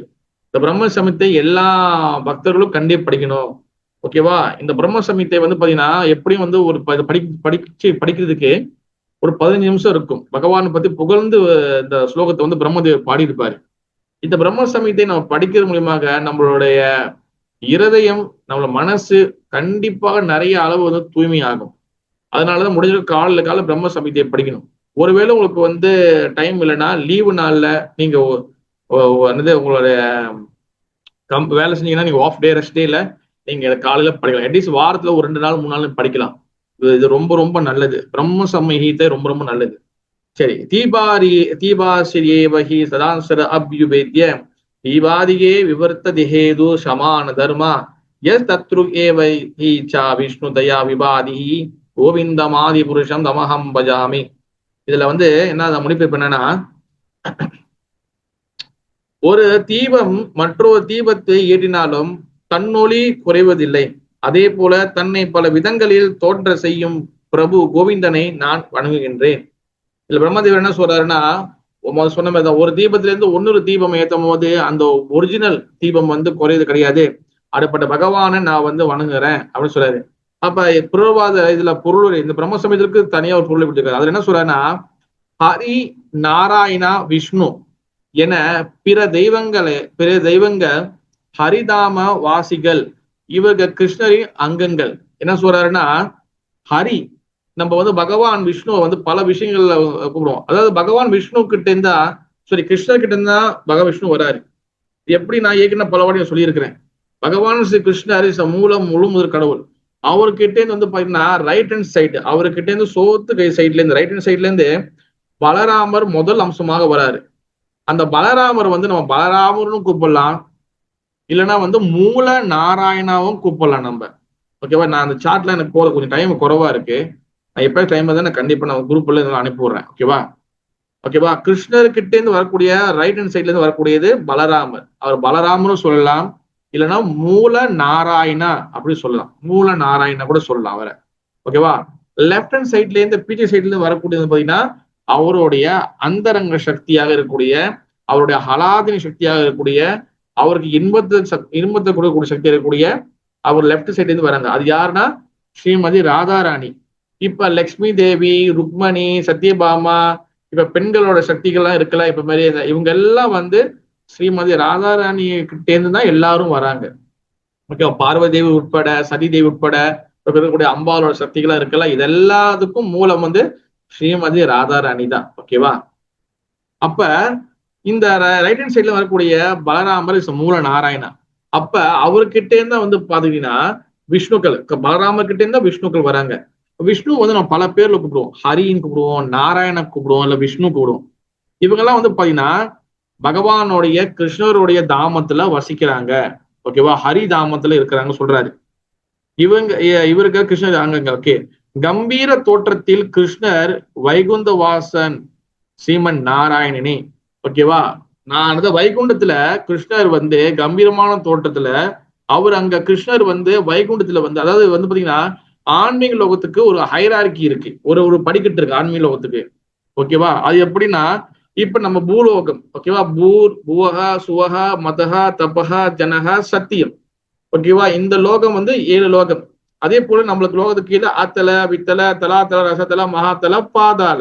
இந்த பிரம்ம சம்ஹிதை எல்லா பக்தர்களும் கண்டிப்பா படிக்கணும். ஓகேவா? இந்த பிரம்ம சம்ஹிதை வந்து பாத்தீங்கன்னா எப்படியும் வந்து ஒரு படிக்கிறதுக்கு ஒரு 15 நிமிஷம் இருக்கும். பகவானை பத்தி புகழ்ந்து இந்த ஸ்லோகத்தை வந்து பிரம்மதேவர் பாடியிருப்பாரு. இந்த பிரம்ம சம்ஹிதை நம்ம படிக்கிறது மூலியமாக நம்மளுடைய இருதயம், நம்மளோட மனசு கண்டிப்பாக நிறைய அளவு வந்து தூய்மையாகும். அதனாலதான் முடிஞ்ச கால பிரம்ம சம்ஹிதையை படிக்கணும். ஒருவேளை உங்களுக்கு வந்து டைம் இல்லைன்னா லீவு நாள்ல நீங்க உங்களுடைய வேலை செஞ்சீங்கன்னா நீங்க ஆஃப் டே ரெஸ்ட் டேல நீங்க காலையில படிக்கலாம். அட்லீஸ்ட் வாரத்துல ஒரு 2 நாள் 3 நாள் படிக்கலாம். இது ரொம்ப ரொம்ப நல்லது. பிரம்ம சம்ஹிதை ரொம்ப ரொம்ப நல்லது. சரி, தீபாசிரியேவஹி சதாசர அப்யுபேத்ய தீபாதியே விவர்த்த திஹேது சமான தர்மா எஸ் தத்ரு ஏவைஹி ச விஷ்ணு தயா விபாதிஹி கோவிந்தமாதி புருஷம் தமஹம் பஜாமி. இதுல வந்து என்ன முடிப்பு என்னன்னா, ஒரு தீபம் மற்றொரு தீபத்தை ஏற்றினாலும் தன்னொளி குறைவதில்லை. அதே போல தன்னை பல விதங்களில் தோன்ற செய்யும் பிரபு கோவிந்தனை நான் வணங்குகின்றேன். இதுல பிரம்மதேவர் என்ன சொல்றாருன்னா, சொன்ன மாதிரி தான், ஒரு தீபத்துல இருந்து இன்னொரு தீபம் ஏற்றும் போது அந்த ஒரிஜினல் தீபம் வந்து குறையது கிடையாது. அப்படிப்பட்ட பகவானை நான் வந்து வணங்குறேன் அப்படின்னு சொல்றாரு. அப்ப புரோபாத இதுல பொருள் இந்த பிரம்ம சமயத்திற்கு தனியா ஒரு பொருளை கொடுத்திருக்காரு. அதுல என்ன சொல்றாருன்னா, ஹரி நாராயணா விஷ்ணு என பிற தெய்வங்கள் ஹரிதாம வாசிகள், இவர்கள் கிருஷ்ணரின் அங்கங்கள். என்ன சொல்றாருன்னா, ஹரி நம்ம வந்து பகவான் விஷ்ணுவை வந்து பல விஷயங்கள்ல கூப்பிடுவோம். அதாவது பகவான் விஷ்ணு கிட்ட இருந்தா கிருஷ்ணர் கிட்ட இருந்தா பகவான் விஷ்ணு வராரு. எப்படி நான் ஏற்கனவே பல வாட்டி சொல்லியிருக்கிறேன். பகவான் ஸ்ரீ கிருஷ்ணர் மூலம் முழு முதல் கடவுள். அவர்கிட்ட இருந்து வந்து பாத்தீங்கன்னா ரைட் ஹேண்ட் சைடு, அவர்கிட்ட இருந்து சோத்து கை சைட்ல இருந்து ரைட் ஹேண்ட் சைட்ல இருந்து பலராமர் முதல் அம்சமாக வராரு. அந்த பலராமர் வந்து நம்ம பலராமர்னு கூப்பிடலாம், இல்லைன்னா வந்து மூல நாராயணாவும் கூப்பிடலாம் நம்ம. ஓகேவா? நான் அந்த சார்ட்ல எனக்கு போற கொஞ்சம் டைம் குறைவா இருக்கு. நான் எப்ப டைம் தான் நான் கண்டிப்பா நான் குரூப்ல இருந்து அனுப்பி விடுறேன். ஓகேவா? கிருஷ்ணர்கிட்ட இருந்து வரக்கூடிய ரைட் ஹேண்ட் சைட்ல இருந்து வரக்கூடியது பலராமர். அவர் பலராமரும் சொல்லலாம், இல்லைன்னா மூல நாராயணா அப்படி சொல்லலாம். மூல நாராயணா கூட சொல்லலாம் அவரை. ஓகேவா? லெப்ட் ஹேண்ட் சைட்ல இருந்து பிஜே சைட்ல இருந்து வரக்கூடியது பாத்தீங்கன்னா அவருடைய அந்தரங்க சக்தியாக இருக்கக்கூடிய, அவருடைய ஹலாதினி சக்தியாக இருக்கக்கூடிய, அவருக்கு இன்பத்தை கொடுக்கக்கூடிய சக்தி இருக்கக்கூடிய அவர் லெப்ட் சைட்ல இருந்து வராங்க. அது யாருன்னா ஸ்ரீமதி ராதாராணி. இப்ப லக்ஷ்மி தேவி, ருக்மணி, சத்யபாமா, இப்ப பெண்களோட சக்திகள்லாம் இருக்கலாம். இப்ப மாதிரி இவங்க எல்லாம் வந்து ஸ்ரீமதி ராதாராணி கிட்டே இருந்து தான் எல்லாரும் வராங்க. ஓகே, பார்வதி தேவி உட்பட, சதி தேவி உட்பட இருக்கக்கூடிய அம்பாலோட சக்திகளா இருக்கலாம். இது எல்லாத்துக்கும் மூலம் வந்து ஸ்ரீமதி ராதாராணி தான். ஓகேவா? அப்ப இந்த ரைட் ஹேண்ட் சைட்ல வரக்கூடிய பலராமர் மூல நாராயணா. அப்ப அவர்கிட்ட இருந்தா வந்து பாத்தீங்கன்னா விஷ்ணுக்கள், பலராமர் கிட்ட இருந்தா விஷ்ணுக்கள் வராங்க. விஷ்ணு வந்து நம்ம பல பேர்ல கூப்பிடுவோம். ஹரின்னு கூப்பிடுவோம், நாராயண கூப்பிடுவோம், இல்ல விஷ்ணு கூப்பிடுவோம். இவங்கெல்லாம் வந்து பாத்தீங்கன்னா பகவானுடைய கிருஷ்ணருடைய தாமத்துல வசிக்கிறாங்க. ஓகேவா? ஹரி தாமத்துல இருக்கிறாங்க சொல்றாரு. இவருக்கு கிருஷ்ணர் அங்கங்க. ஓகே, கம்பீர தோற்றத்தில் கிருஷ்ணர் வைகுந்த வாசன் ஸ்ரீமன் நாராயணனே. ஓகேவா? நான் அந்த வைகுண்டத்துல கிருஷ்ணர் வந்து கம்பீரமான தோற்றத்துல அவர் அங்க கிருஷ்ணர் வந்து வைகுண்டத்துல வந்து, அதாவது வந்து பாத்தீங்கன்னா ஆன்மீக லோகத்துக்கு ஒரு ஹைரார்கி இருக்கு, ஒரு ஒரு படிக்கட்டு இருக்கு ஆன்மீக லோகத்துக்கு. ஓகேவா? அது எப்படின்னா, இப்ப நம்ம பூலோகம், ஓகேவா, புவகா சுவகா மதகா தபகா ஜனகா சத்தியம். ஓகேவா? இந்த லோகம் வந்து 7 லோகம். அதே போல நம்மளுக்கு லோகத்துக்கு கீழே அத்தல வித்தல தலாத்தல ரசத்தல மகாத்தல பாதாள,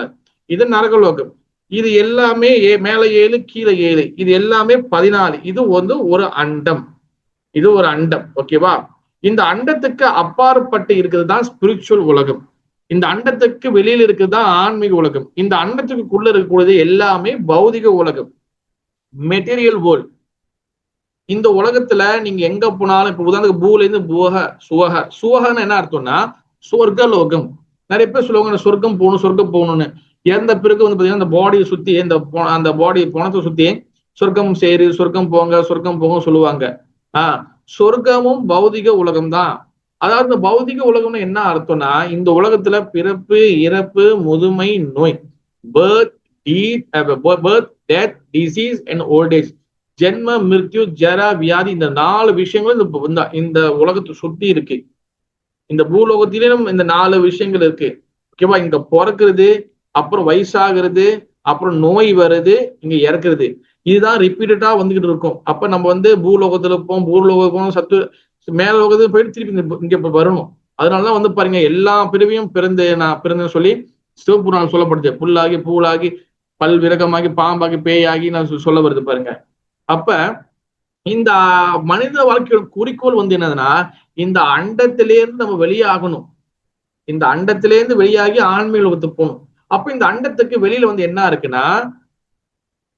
இது நரகலோகம். இது எல்லாமே மேல 7 கீழே 7, இது எல்லாமே 14. இது வந்து ஒரு அண்டம், இது ஒரு அண்டம். ஓகேவா? இந்த அண்டத்துக்கு அப்பாற்பட்டு இருக்கிறது தான் ஸ்பிரிச்சுவல் உலகம். இந்த அண்டத்துக்கு வெளியில இருக்கிறது தான் ஆன்மீக உலகம். இந்த அண்டத்துக்குள்ள இருக்கக்கூடியது எல்லாமே பௌதிக உலகம், மெட்டீரியல் வேர்ல்ட். இந்த உலகத்துல நீங்க எங்க போனாலும், இப்ப உதாரணத்துக்கு பூல இருந்து புவக சுவக, சுவகன்னு என்ன அர்த்தம்னா சொர்க்க லோகம். நிறைய பேர் சொல்லுவாங்க சொர்க்கம் போகணும் சொர்க்கம் போகணும்னு. இறந்த பிறகு வந்து பாத்தீங்கன்னா அந்த பாடியை சுத்தி, அந்த பாடி பணத்தை சுத்தி சொர்க்கம் சேரு, சொர்க்கம் போங்க, சொர்க்கம் போங்க சொல்லுவாங்க. சொர்க்கமும் பௌதிக உலகம் தான். அதாவது இந்த பௌதிக உலகம்னு என்ன அர்த்தம்னா, இந்த உலகத்துல பிறப்பு இறப்பு முதுமை நோய், birth death disease and old age, ஜென்ம மிருத்யு ஜரா வியாதி, இந்த 4 விஷயங்களும் இந்த உலகத்தை சுத்தி இருக்கு. இந்த பூலோகத்திலும் இந்த 4 விஷயங்கள் இருக்கு. ஓகேவா? இங்க பிறக்கிறது, அப்புறம் வயசாகிறது, அப்புறம் நோய் வருது, இங்க இறக்குறது. இதுதான் ரிப்பீட்டடா வந்துகிட்டு இருக்கும். அப்ப நம்ம வந்து பூலோகத்துல இருப்போம், பூலோகம் சத்து மேல லோகத்துக்கு போயிட்டு திருப்பி இங்க வரணும். அதனாலதான் வந்து பாருங்க, எல்லா பிறவியும் நான் பிறந்தேன்னு சொல்லி சிவபுராணம் சொல்லப்படுது. புல்லாகி பூலாகி பல் விரகமாகி பாம்பாகி பேயாகி நான் சொல்ல வருது பாருங்க. அப்ப இந்த மனித வாழ்க்கையோட குறிக்கோள் வந்து என்னதுன்னா, இந்த அண்டத்திலேருந்து நம்ம வெளியாகணும். இந்த அண்டத்திலேருந்து வெளியாகி ஆன்மீக லோகத்துக்கு போகணும். அப்ப இந்த அண்டத்துக்கு வெளியில வந்து என்ன இருக்குன்னா,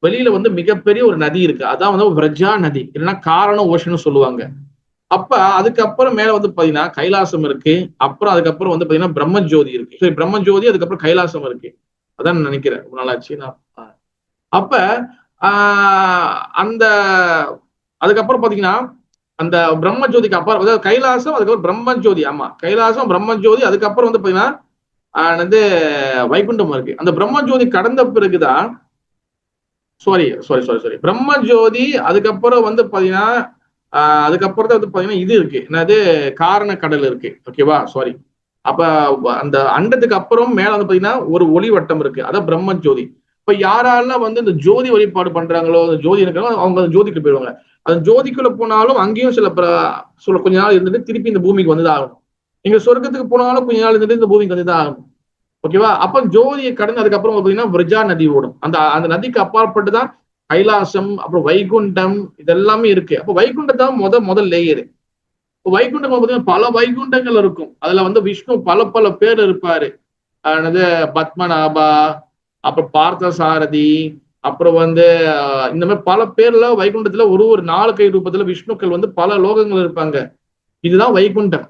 வெளியில வந்து மிகப்பெரிய ஒரு நதி இருக்கு. அதான் வந்து விரஜா நதி, இல்லைன்னா காரண ஓஷன்னு சொல்லுவாங்க. அப்ப அதுக்கப்புறம் மேல வந்து பாத்தீங்கன்னா கைலாசம் இருக்கு. அப்புறம் அதுக்கப்புறம் வந்து பாத்தீங்கன்னா பிரம்மஜோதி இருக்கு. சரி, பிரம்மஜோதி, அதுக்கப்புறம் கைலாசம் இருக்கு. அதான் நினைக்கிறேன், ஒரு நாளாச்சு நான். அப்ப அந்த அதுக்கப்புறம் பாத்தீங்கன்னா அந்த பிரம்மஜோதிக்கு அப்புறம், அதாவது கைலாசம், அதுக்கப்புறம் பிரம்மஜோதி. ஆமா, கைலாசம் பிரம்மஜோதி, அதுக்கப்புறம் வந்து பாத்தீங்கன்னா வந்து வைகுண்டம் இருக்கு. அந்த பிரம்மஜோதி கடந்த பிறகுதான், சாரி பிரம்மஜோதி, அதுக்கப்புறம் வந்து பாத்தீங்கன்னா அதுக்கப்புறம் தான் வந்து பாத்தீங்கன்னா இது இருக்கு, என்னது, காரண கடல் இருக்கு. ஓகேவா? சாரி. அப்ப அந்த அண்டத்துக்கு அப்புறம் மேல வந்து பாத்தீங்கன்னா ஒரு ஒளி வட்டம் இருக்கு, அதான் பிரம்மஜோதி. இப்ப யாரெல்லாம் வந்து இந்த ஜோதி வழிபாடு பண்றாங்களோ, அந்த ஜோதி இருக்காங்களோ, அவங்க அந்த ஜோதிக்கு போயிடுவாங்க. அந்த ஜோதிக்குள்ள போனாலும் அங்கேயும் சில கொஞ்ச நாள் இருந்துட்டு திருப்பி இந்த பூமிக்கு வந்துதான் ஆகணும். நீங்க சொர்க்கத்துக்கு போனாலும் கொஞ்ச நாள் இருந்துட்டு இந்த பூமிக்கு வந்துதான் ஆகணும். ஓகேவா? அப்ப ஜோதியை கடந்து அதுக்கப்புறம் பாத்தீங்கன்னா விரஜா நதி ஓடும். அந்த நதிக்கு அப்பாற்பட்டு தான் கைலாசம், அப்புறம் வைகுண்டம், இதெல்லாமே இருக்கு. அப்ப வைகுண்டம் தான் முதல் லேயரு. வைகுண்டம் பாத்தீங்கன்னா பல வைகுண்டங்கள் இருக்கும். அதுல வந்து விஷ்ணு பல பேர் இருப்பாரு. என்னது, பத்மநாபா, அப்புறம் பார்த்த சாரதி, அப்புறம் வந்து இந்த மாதிரி பல பேர்ல வைகுண்டத்துல ஒரு 4 கை ரூபத்துல விஷ்ணுக்கள் வந்து பல லோகங்கள் இருப்பாங்க. இதுதான் வைகுண்டம்.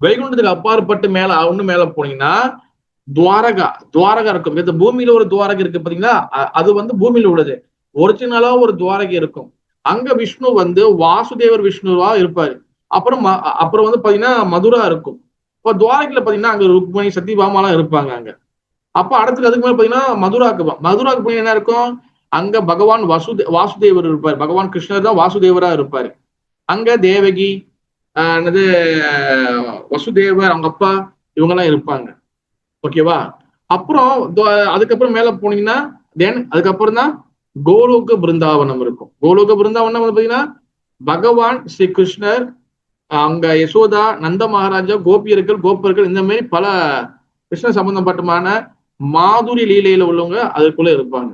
வைகுண்டத்துக்கு அப்பாற்பட்டு மேல போனீங்கன்னா துவாரகா இருக்கும். இந்த பூமியில ஒரு துவாரகை இருக்கு பாத்தீங்களா, அது வந்து பூமியில உள்ளது. ஒரிஜினலா ஒரு துவாரகை இருக்கும். அங்க விஷ்ணு வந்து வாசுதேவர் விஷ்ணுவா இருப்பாரு. அப்புறம் வந்து பாத்தீங்கன்னா மதுரா இருக்கும். இப்ப துவாரகையில பாத்தீங்கன்னா அங்க ருக்மணி சத்தியபாமாலாம் இருப்பாங்க அங்க. அப்ப அடுத்தது அதுக்கு மேல பாத்தீங்கன்னா மதுராக்கு போய் என்ன இருக்கும், அங்க பகவான் வாசுதேவர் இருப்பார். பகவான் கிருஷ்ணர் தான் வாசுதேவரா இருப்பாரு. அங்க தேவகி, என்னது, வசுதேவர் அவங்க அப்பா, இவங்க எல்லாம் இருப்பாங்க. ஓகேவா? அப்புறம் அதுக்கப்புறம் மேல போனீங்கன்னா அதுக்கப்புறம் தான் கோலோக பிருந்தாவனம் இருக்கும். கோலோக பிருந்தாவனம் வந்து பாத்தீங்கன்னா பகவான் ஸ்ரீ கிருஷ்ணர், அங்க யசோதா, நந்த மகாராஜா, கோப்பர்கள் இந்த மாதிரி பல கிருஷ்ண சம்பந்தப்பட்டமான மாதுரி லீலையில உள்ளவங்க அதுக்குள்ள இருப்பாங்க.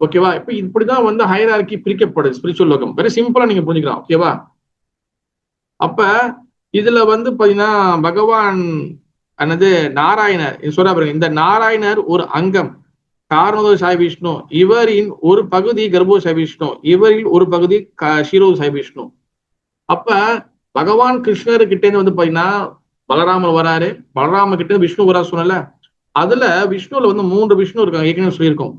ஓகேவா? இப்ப இப்படிதான் வந்து ஹைரார்கி பிரிக்கப்படுது ஸ்பிரிச்சுவல் லோகம். வெரி சிம்பிளா நீங்க புரிஞ்சுக்கலாம். ஓகேவா? அப்ப இதுல வந்து பாத்தீங்கன்னா பகவான் என்னது நாராயணர் சொல்றா பாருங்க. இந்த நாராயணர் ஒரு அங்கம், காரணோதய சாய் விஷ்ணு. இவரின் ஒரு பகுதி கர்ப்போ சாய் விஷ்ணு, இவரின் ஒரு பகுதி ஷீரோ சாய் விஷ்ணு. அப்ப பகவான் கிருஷ்ணர் கிட்ட இருந்து வந்து பாத்தீங்கன்னா பலராமர் வராரு. பலராம கிட்ட விஷ்ணு வரா சொன்னல. அதுல விஷ்ணுல வந்து 3 விஷ்ணு இருக்காங்க, ஏற்கனவே சொல்லியிருக்கோம்.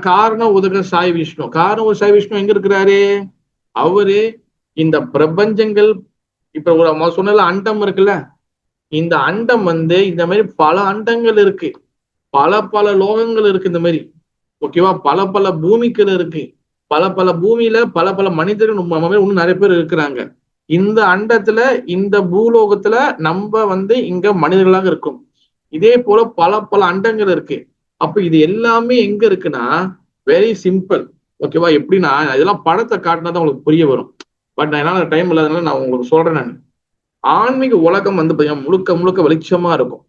காரண உதக சாய் விஷ்ணு. காரண ஒரு சாய் விஷ்ணு எங்க இருக்கிறாரு? அவரு இந்த பிரபஞ்சங்கள், இப்ப ஒரு சொன்னல அண்டம் இருக்குல்ல, இந்த அண்டம் வந்து இந்த மாதிரி பல அண்டங்கள் இருக்கு, பல லோகங்கள் இருக்கு இந்த மாதிரி. ஓகேவா? பல பூமிகள் இருக்கு. பல பல பூமியில பல பல மனிதர்கள் இன்னும் நிறைய பேர் இருக்கிறாங்க. இந்த அண்டத்துல இந்த பூலோகத்துல நம்ம வந்து இங்க மனிதர்களாக இருக்கும். இதே போல பல பல அண்டங்கள் இருக்கு. அப்ப இது எல்லாமே எங்க இருக்குன்னா வெரி சிம்பிள். ஓகேவா? எப்படின்னா இதெல்லாம் படத்தை காட்டினா தான் உங்களுக்கு புரிய வரும். பட் நான் என்னால டைம் இல்லாதனால நான் உங்களுக்கு சொல்றேன். நான் ஆன்மீக உலகம் வந்து பாத்தீங்கன்னா முழுக்க முழுக்க வெளிச்சமா இருக்கும்.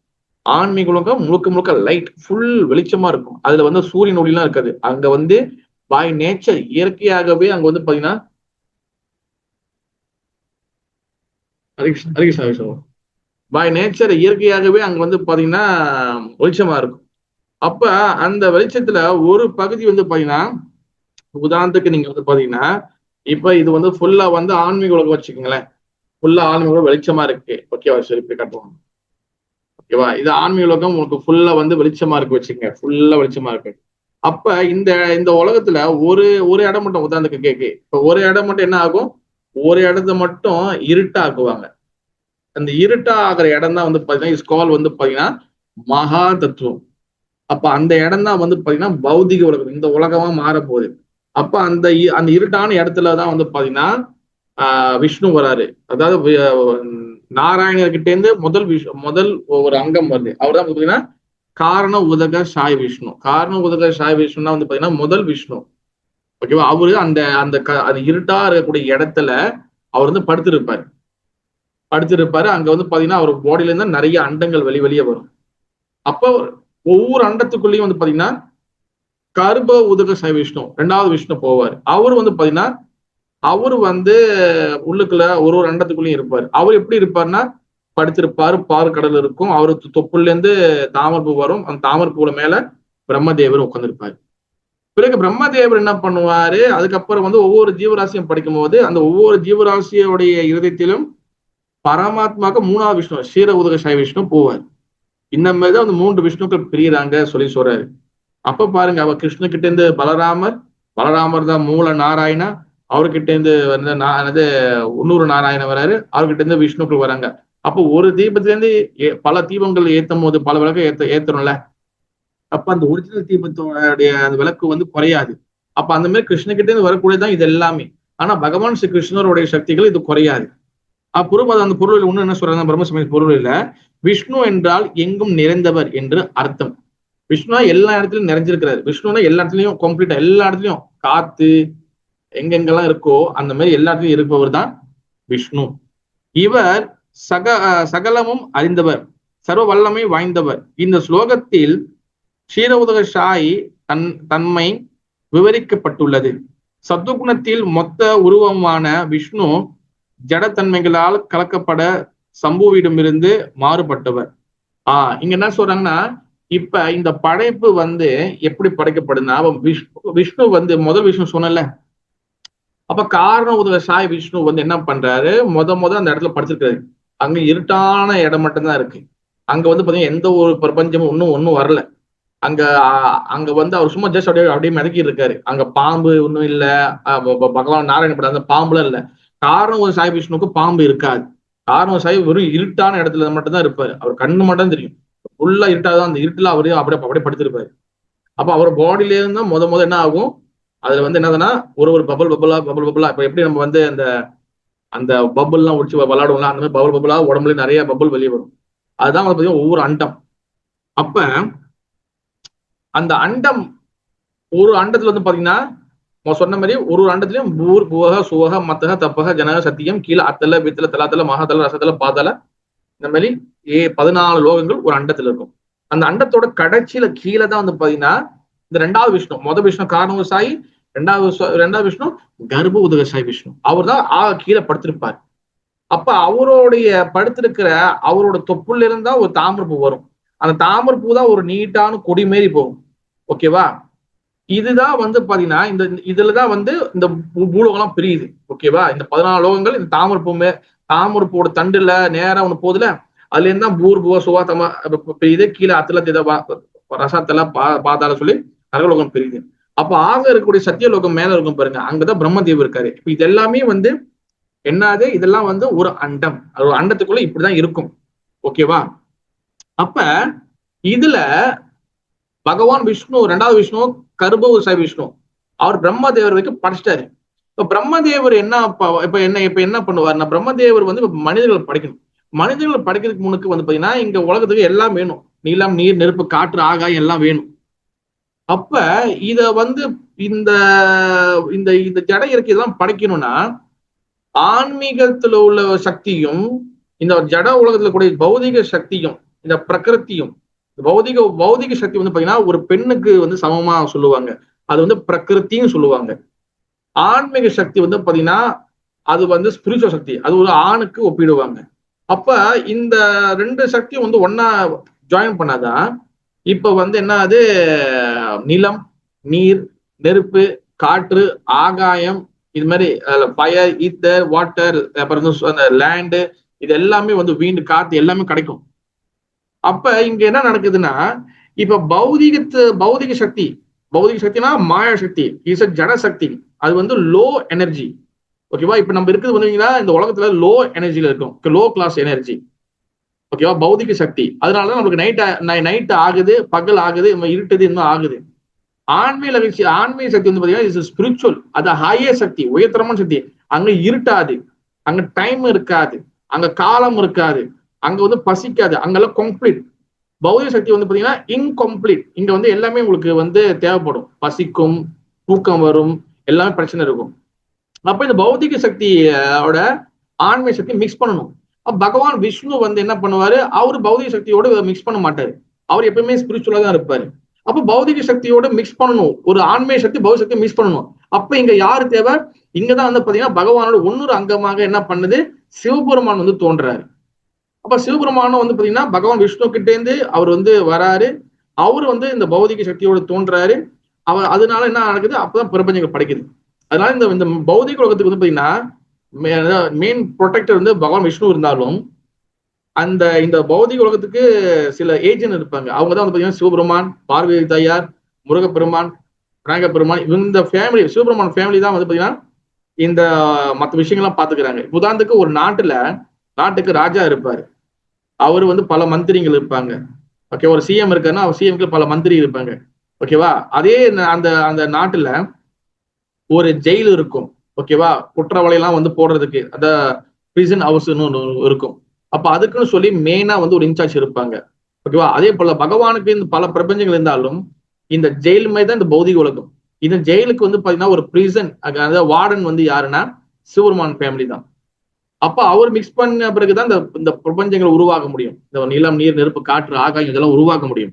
ஆன்மீக உலகம் முழுக்க முழுக்க லைட் ஃபுல் வெளிச்சமா இருக்கும். அதுல வந்து சூரியன் ஒளிலாம் இருக்காது. அங்க வந்து பை நேச்சர் இயற்கையாகவே அங்க வந்து பாத்தீங்கன்னா பை நேச்சர் இயற்கையாகவே அங்க வந்து பாத்தீங்கன்னா வெளிச்சமா இருக்கும். அப்ப அந்த வெளிச்சத்துல ஒரு பகுதி வந்து பாத்தீங்கன்னா உதாரணத்துக்கு நீங்க வந்து பாத்தீங்கன்னா இப்ப இது வந்து ஃபுல்லா வந்து ஆன்மீக உலகம் வச்சுக்கோங்களேன். ஃபுல்லா ஆன்மீக உலகம் வெளிச்சமா இருக்கு. ஓகேவா? சரி, இப்படி காட்டுவோம். ஓகேவா? இது ஆன்மீக உலகம் உங்களுக்கு ஃபுல்லா வந்து வெளிச்சமா இருக்கு வச்சுக்கோங்க. ஃபுல்லா வெளிச்சமா இருக்கு. அப்ப இந்த இந்த உலகத்துல ஒரு ஒரு இடம் மட்டும் உதாரணத்துக்கு கேக்கு இப்ப ஒரு இடம் மட்டும் என்ன ஆகும்? ஒரு இடத்த மட்டும் இருட்டா ஆக்குவாங்க. அந்த இருட்டா ஆகிற இடம் தான் வந்து பாத்தீங்கன்னா இஸ் கால் வந்து பாத்தீங்கன்னா மகா தத்துவம். அப்ப அந்த இடம் தான் வந்து பாத்தீங்கன்னா பௌதிக உலகம். இந்த உலகமா மாறப்போகுது. அப்ப அந்த இருட்டான இடத்துலதான் வந்து பாத்தீங்கன்னா விஷ்ணு வராரு. அதாவது நாராயணர்கிட்ட இருந்து முதல் ஒரு அங்கம் வருது. அவர் தான் பாத்தீங்கன்னா காரண உதக சாய் விஷ்ணு. காரண உதக சாய் விஷ்ணுனா வந்து பாத்தீங்கன்னா முதல் விஷ்ணு. ஓகேவா? அவரு அந்த அந்த அது இருட்டா இருக்கக்கூடிய இடத்துல அவர் வந்து படுத்திருப்பாரு. அங்க வந்து பாத்தீங்கன்னா அவர் பாடியில இருந்தா நிறைய அண்டங்கள் வெளியே வரும். அப்போ ஒவ்வொரு அண்டத்துக்குள்ளேயும் வந்து பாத்தீங்கன்னா கர்ப்ப உதக சாய் விஷ்ணு 2வது விஷ்ணு போவார். அவரு வந்து பாத்தீங்கன்னா அவரு வந்து உள்ளுக்குள்ள ஒரு ஒரு அண்டத்துக்குள்ளேயும் இருப்பாரு. அவர் எப்படி இருப்பாருன்னா படுத்திருப்பாரு. பால் கடல் இருக்கும். அவரு தொப்புல இருந்து தாமரப்பூ வரும். அந்த தாமரப்பூல மேல பிரம்மதேவர் உட்கார்ந்துருப்பாரு. பிறகு பிரம்மதேவர் என்ன பண்ணுவாரு? அதுக்கப்புறம் வந்து ஒவ்வொரு ஜீவராசியும் படிக்கும் போது அந்த ஒவ்வொரு ஜீவராசியோடைய இருதயத்திலும் பரமாத்மாவுக்கு 3வது விஷ்ணு க்ஷீர உதக சாய் விஷ்ணு போவார். இந்த மாதிரிதான் வந்து 3 விஷ்ணுக்கள் பிரியிறாங்க சொல்லி சொல்றாரு. அப்ப பாருங்க, அவர் கிருஷ்ண கிட்ட இருந்து பலராமர் தான் மூல நாராயணா. அவர்கிட்ட இருந்து வந்து இன்னொரு நாராயணன் வராரு. அவர்கிட்ட இருந்து விஷ்ணுக்கள் வராங்க. அப்போ ஒரு தீபத்துல இருந்து பல தீபங்கள் ஏத்தும் போது பல விளக்கு ஏத்துறோம்ல. அப்ப அந்த ஒரிஜினல் தீபத்தோடைய அந்த விளக்கு வந்து குறையாது. அப்ப அந்த மாதிரி கிருஷ்ணகிட்ட இருந்து வரக்கூடியதான் இது எல்லாமே. ஆனா பகவான் ஸ்ரீ கிருஷ்ணருடைய சக்திகள் இது குறையாது. அப்புறம் அந்த பொருள் ஒண்ணு என்ன சொல்றாங்க பிரம்மசமய பொருள் இல்ல, விஷ்ணு என்றால் எங்கும் நிறைந்தவர் என்று அர்த்தம். விஷ்ணுனா எல்லா இடத்துலயும் நிறைஞ்சிருக்கிறாரு. விஷ்ணுனா எல்லா இடத்துலயும் கம்ப்ளீட்டா எல்லா இடத்துலயும் காத்து எங்கெங்கெல்லாம் இருக்கோ அந்த மாதிரி எல்லா இடத்துலயும் இருப்பவர் தான் விஷ்ணு. இவர் சகலமும் அறிந்தவர், சர்வ வல்லமை வாய்ந்தவர். இந்த ஸ்லோகத்தில் க்ஷீரவுதக சாய் தன்மை விவரிக்கப்பட்டுள்ளது. சத்துகுணத்தில் மொத்த உருவமான விஷ்ணு ஜடத்தன்மைகளால் கலக்கப்பட சம்புவிடமிருந்து மாறுபட்டவர். இங்க என்ன சொல்றாங்கன்னா, இப்ப இந்த படைப்பு வந்து எப்படி படைக்கப்படுதுன்னா, விஷ்ணு வந்து முதல் விஷ்ணு சொன்னல. அப்ப காரண உதவ சாய் விஷ்ணு வந்து என்ன பண்றாரு? அந்த இடத்துல படைச்சிருக்காரு. அங்க இருட்டான இடம் மட்டும்தான் இருக்கு. அங்க வந்து பாத்தீங்கன்னா எந்த ஒரு பிரபஞ்சமும் ஒன்னும் வரல. அங்க வந்து அவர் சும்மா ஜஸ்ட் அப்படியே மிதக்கி இருக்காரு. அங்க பாம்பு ஒன்னும் இல்ல. பகவான் நாராயணப்பட அந்த பாம்புலாம் இல்ல. காரண சாய் விஷ்ணுக்கு பாம்பு இருக்காது. காரண சாய் வெறும் இருட்டான இடத்துல மட்டும்தான் இருப்பாரு. அவர் கண்ணு மட்டும் தெரியும். ஃபுல்லா இருட்டாதான். அந்த இருட்டுல அவரே அப்படியே படுத்திருப்பாரு. அப்ப அவர் பாடியில இருந்தா முத என்ன ஆகும்? அதுல வந்து என்னதுன்னா ஒரு பபுள் பபுளா இப்ப எப்படி நம்ம வந்து அந்த பபுள் எல்லாம் உடிச்சு விளையாடுவோம்ல, அந்த மாதிரி பபுளா உடம்புல நிறைய பபுள் வெளியே வரும். அதுதான் வந்து பாத்தீங்கன்னா ஒவ்வொரு அண்டம். அப்ப அந்த அண்டம் ஒரு அண்டத்துல வந்து பாத்தீங்கன்னா சொன்ன மாதிரி ஒரு அண்டத்திலயும் பூர் புவக சுவக மத்தக தப்பக ஜனக சத்தியம் கீழே அத்தல வித்தல தலாத்தல மகாதல ரசத்தல பாதல இந்த மாதிரி 14 லோகங்கள் ஒரு அண்டத்துல இருக்கும். அந்த அண்டத்தோட கடைசியில கீழே தான் வந்து பாத்தீங்கன்னா இந்த 2வது விஷ்ணு. விஷ்ணு காரண சாய், 2வது விஷ்ணு கர்ப்ப உதக சாய் விஷ்ணு. அவர் தான் கீழே படுத்திருப்பார். அப்ப அவருடைய படுத்திருக்கிற அவரோட தொப்புல இருந்தா ஒரு தாமரப்பூ வரும். அந்த தாமரப்பூ தான் ஒரு நீட்டான கொடி மாரி போகும். ஓகேவா? இதுதான் வந்து பாத்தீங்கன்னா இதுலதான் வந்து இந்த பூலோகம்லாம் பிரியுது. ஓகேவா? இந்த 14 லோகங்கள் இந்த தாமரப்பூவோட தண்டுல நேரம் ஒண்ணு போகுதுல, அதுல இருந்தா பூர்புவ சுவாத்தமா பிரியுது. கீழே அத்தல ரசத்தல பாதால சொல்லி நரகலோகம் பிரியுது. அப்ப இருக்கக்கூடிய சத்தியலோகம் மேல இருக்கும் பாருங்க, அங்கதான் பிரம்மதேவ் இருக்காரு. இப்ப இது எல்லாமே வந்து என்னது? இதெல்லாம் வந்து ஒரு அண்டம். ஒரு அண்டத்துக்குள்ள இப்படிதான் இருக்கும். ஓகேவா? அப்ப இதுல பகவான் விஷ்ணு 2வது விஷ்ணு கர்ப்ப சாய் விஷ்ணு. அவர் பிரம்மதேவர் வரைக்கும் படைச்சிட்டாரு. இப்ப பிரம்மதேவர் என்ன பண்ணுவாருன்னா, பிரம்மதேவர் வந்து மனிதர்கள் படைக்கணும். மனிதர்கள் படைக்கிறதுக்கு முன்னுக்கு வந்து பாத்தீங்கன்னா இங்க உலகத்துக்கு எல்லாம் வேணும். நிலம், நீர், நெருப்பு, காற்று, ஆகாயம் எல்லாம் வேணும். அப்ப இத வந்து இந்த இந்த இந்த ஜட இயற்கை இதெல்லாம் படைக்கணும்னா ஆன்மீகத்துல உள்ள சக்தியும் இந்த ஜட உலகத்துல கூடிய பௌதிக சக்தியும் இந்த பிரகிருத்தியும் பௌதிக சக்தி வந்து பாத்தீங்கன்னா ஒரு பெண்ணுக்கு வந்து சமமா சொல்லுவாங்க. அது வந்து பிரகிருத்தின்னு சொல்லுவாங்க. ஆன்மீக சக்தி வந்து பாத்தீங்கன்னா அது வந்து ஸ்பிரிச்சுவல் சக்தி, அது ஒரு ஆணுக்கு ஒப்பிடுவாங்க. அப்ப இந்த ரெண்டு சக்தியும் வந்து ஒன்னா ஜாயின் பண்ணாதான் இப்ப வந்து என்ன அது நிலம், நீர், நெருப்பு, காற்று, ஆகாயம், இது மாதிரி ஃபயர், ஈத்தர், வாட்டர், அப்புறம் அந்த லேண்டு, இது எல்லாமே வந்து வீண்டு, காத்து எல்லாமே கிடைக்கும். அப்ப இங்க என்ன நடக்குதுன்னா இப்ப பௌதிக சக்தினா மாயா சக்தி, இஸ் அ ஜட சக்தி. அது வந்து லோ எனர்ஜி. ஓகேவா? இப்ப நம்ம இருக்கிறது வந்து இந்த உலகத்துல லோ எனர்ஜில இருக்கும், லோ கிளாஸ் எனர்ஜி. ஓகேவா? பௌதிக சக்தி. அதனாலதான் நமக்கு நைட் ஆகுது, பகல் ஆகுது, இருட்டுது, இன்னும் ஆகுது. ஆன்மீக சக்தி வந்து பாத்தீங்கன்னா ஸ்பிரிச்சுவல், அது ஹையர் சக்தி, உயர்தரமான சக்தி. அங்க இருட்டாது, அங்க டைம் இருக்காது, அங்க காலம் இருக்காது, அங்க வந்து பசிக்காது, அங்கெல்லாம் கம்ப்ளீட். பௌதிக சக்தி வந்து பாத்தீங்கன்னா இன்கம்ப்ளீட். இங்க வந்து எல்லாமே உங்களுக்கு வந்து தேவைப்படும், பசிக்கும், தூக்கம் வரும், எல்லாமே பிரச்சனை இருக்கும். அப்ப இந்த பௌதிக சக்தியோட ஆன்மீக சக்தி மிக்ஸ் பண்ணணும். பகவான் விஷ்ணு வந்து என்ன பண்ணுவாரு, அவரு பௌதிக சக்தியோட மிக்ஸ் பண்ண மாட்டாரு. அவர் எப்பவுமே ஸ்பிரிச்சுவலா தான் இருப்பாரு. அப்ப பௌதிக சக்தியோட மிக்ஸ் பண்ணணும், ஒரு ஆன்மீக சக்தி பௌதிக சக்தி மிக்ஸ் பண்ணணும். அப்ப இங்க யாரு தேவை? இங்கதான் வந்து பாத்தீங்கன்னா பகவானோட இன்னொரு அங்கமாக என்ன பண்ணுது, சிவபெருமான் வந்து தோன்றாரு. அப்ப சிவபெருமானும் வந்து பாத்தீங்கன்னா பகவான் விஷ்ணு கிட்டே இருந்து அவர் வந்து வராரு. அவரு வந்து இந்த பௌதிக சக்தியோட தோன்றாரு. அதனால என்ன நடக்குது, அப்பதான் பிரபஞ்சங்கள் படைக்குது. அதனால இந்த பௌதிக உலகத்துக்கு வந்து பாத்தீங்கன்னா மெயின் ப்ரொடெக்டர் வந்து பகவான் விஷ்ணு இருந்தாலும் இந்த பௌதிக உலகத்துக்கு சில ஏஜென்ட் இருப்பாங்க. அவங்க தான் வந்து பாத்தீங்கன்னா சிவபெருமான், பார்வதி தாயார், முருகப்பெருமான், விநாயக பெருமான். இந்த ஃபேமிலி, சிவபெருமான் ஃபேமிலி தான் வந்து பாத்தீங்கன்னா இந்த மற்ற விஷயங்கள்லாம் பாத்துக்கிறாங்க. உதாரணத்துக்கு ஒரு நாட்டுக்கு ராஜா இருப்பாரு, அவரு வந்து பல மந்திரிகள் இருப்பாங்க. ஓகே, ஒரு சிஎம் இருக்காருன்னா அவர் சிஎம்க்கு பல மந்திரி இருப்பாங்க. ஓகேவா? அதே அந்த நாட்டுல ஒரு ஜெயில் இருக்கும். ஓகேவா? குற்றவாளியெல்லாம் வந்து போடுறதுக்கு அந்த பிரிசன் ஹவுஸ்ன்னு ஒன்று இருக்கும். அப்ப அதுக்குன்னு சொல்லி மெயினா வந்து ஒரு இன்சார்ஜ் இருப்பாங்க. ஓகேவா? அதே போல பகவானுக்கு இந்த பல பிரபஞ்சங்கள் இருந்தாலும் இந்த ஜெயில் மாதிரி தான் இந்த பௌதிக உலகம். இந்த ஜெயிலுக்கு வந்து பாத்தீங்கன்னா ஒரு பிரிசன், அதாவது வார்டன் வந்து யாருன்னா சிவபெருமான் ஃபேமிலி தான். அப்ப அவர் மிக்ஸ் பண்ண பிறகுதான் இந்த பிரபஞ்சங்கள் உருவாக முடியும். இந்த நிலம், நீர், நெருப்பு, காற்று, ஆகாயம் இதெல்லாம் உருவாக்க முடியும்.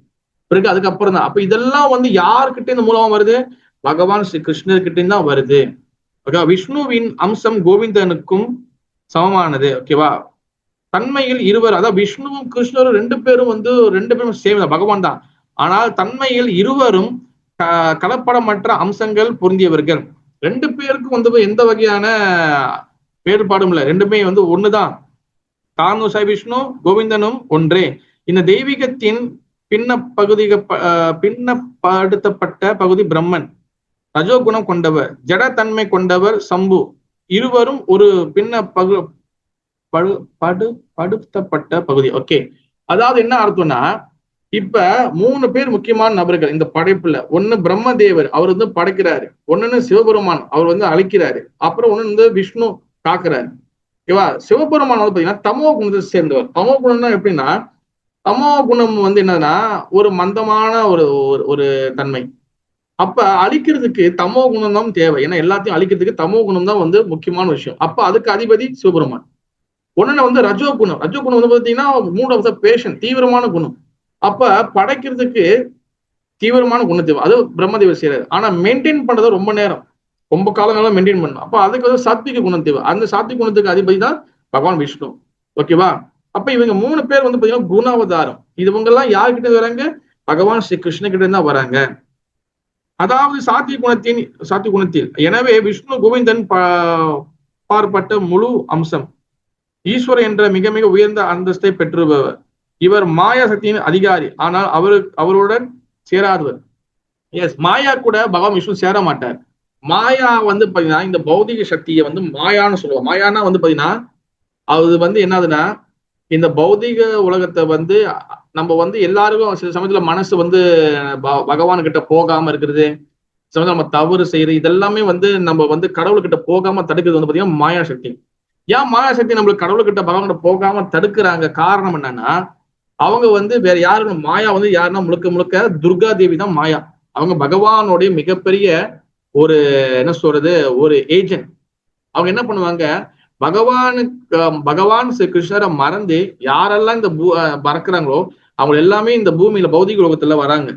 பிறகு அதுக்கப்புறம் தான் அப்ப இதெல்லாம் வந்து யாருக்கிட்ட இந்த மூலமா வருது, பகவான் ஸ்ரீ கிருஷ்ணர்கிட்ட தான் வருது. ஓகேவா? விஷ்ணுவின் அம்சம் கோவிந்தனுக்கும் சமமானது. ஓகேவா? தன்மையில் இருவர், அதாவது விஷ்ணுவும் கிருஷ்ணரும் ரெண்டு பேரும் சேம் தான், பகவான் தான். ஆனால் தன்மையில் இருவரும் கலப்படமற்ற அம்சங்கள் பொருந்தியவர்கள். ரெண்டு பேருக்கும் வந்து எந்த வகையான வேறுபாடும் இல்லை, ரெண்டுமே வந்து ஒண்ணுதான். தானு சாய் விஷ்ணு, கோவிந்தனும் ஒன்றே. இந்த தெய்வீகத்தின் பின்னப்படுத்தப்பட்ட பகுதி பிரம்மன், ரஜோகுணம் கொண்டவர், ஜடத்தன்மை கொண்டவர் சம்பு. இருவரும் ஒரு படுத்தப்பட்ட பகுதி. ஓகே, அதாவது என்ன அர்த்தம்னா இப்ப 3 பேர் முக்கியமான நபர்கள் இந்த படைப்புல. ஒண்ணு பிரம்மதேவர், அவர் வந்து படைக்கிறாரு. ஒண்ணுன்னு சிவபெருமான், அவர் வந்து அழிக்கிறாரு. அப்புறம் ஒண்ணு வந்து விஷ்ணு காக்குறாரு. ஓகேவா? சிவபெருமான் வந்து பாத்தீங்கன்னா தமோ குணத்தை சேர்ந்தவர். தமோ குணம்னா எப்படின்னா, தமோ குணம் வந்து என்னன்னா ஒரு மந்தமான ஒரு தன்மை. அப்ப அழிக்கிறதுக்கு தமோ குணம் தான் தேவை. ஏன்னா எல்லாத்தையும் அழிக்கிறதுக்கு தமோ குணம் தான் வந்து முக்கியமான விஷயம். அப்ப அதுக்கு அதிபதி சிவபெருமான். ஒண்ணுல வந்து ரஜோ குணம் வந்து பாத்தீங்கன்னா மூட் ஆஃப் த பேஷன், தீவிரமான குணம். அப்ப படைக்கிறதுக்கு தீவிரமான குணம் தேவை, அது பிரம்மதேவர் செய்யறாரு. ஆனா மெயின்டைன் பண்றது ரொம்ப நேரம், ரொம்ப காலங்களும் மெயின்டைன் பண்ணணும். அப்ப அதுக்கு வந்து சாத்விக குணம் தேவை. அந்த சாத்விக குணத்துக்கு அதிபதி தான் பகவான் விஷ்ணு. ஓகேவா? அப்ப இவங்க 3 பேர் வந்து பாத்தீங்கன்னா குணாவதாரம். இவங்க எல்லாம் யார்கிட்ட வராங்க, பகவான் ஸ்ரீ கிருஷ்ண கிட்ட தான் வராங்க. அதாவது சாத்விக குணத்தில். எனவே விஷ்ணு கோவிந்தன் பார்ப்பட்ட முழு அம்சம், ஈஸ்வரர் என்ற மிக மிக உயர்ந்த அந்தஸ்தை பெற்றுபவர். இவர் மாயா சக்தியின் அதிகாரி, ஆனால் அவருடன் சேராதவர். எஸ், மாயா கூட பகவான் விஷ்ணு சேர மாட்டார். மாயா வந்து பாத்தீங்கன்னா இந்த பௌதிக சக்தியை வந்து மாயான்னு சொல்லுவோம். மாயானா வந்து பாத்தீங்கன்னா அது வந்து என்னதுன்னா இந்த பௌதிக உலகத்தை வந்து நம்ம வந்து எல்லாருக்கும் சில சமயத்துல மனசு வந்து பகவான் கிட்ட போகாம இருக்கிறது, நம்ம தவறு செய்யறது இதெல்லாமே வந்து நம்ம வந்து கடவுள்கிட்ட போகாம தடுக்கிறது வந்து பாத்தீங்கன்னா மாயா சக்தி. ஏன் மாயா சக்தி நம்மளுக்கு கடவுள்கிட்ட பகவான்கிட்ட போகாம தடுக்கிறாங்க? காரணம் என்னன்னா, அவங்க வந்து வேற யாரும் மாயா வந்து யாருன்னா முழுக்க முழுக்க துர்கா தேவி தான் மாயா. அவங்க பகவானுடைய மிகப்பெரிய ஒரு என்ன சொல்றது ஒரு ஏஜென்ட். அவங்க என்ன பண்ணுவாங்க, பகவான் ஸ்ரீ கிருஷ்ணரை மறந்து யாரெல்லாம் இந்த பறக்குறாங்களோ அவங்க எல்லாமே இந்த பூமியில பௌதிக உலகத்துல வராங்க.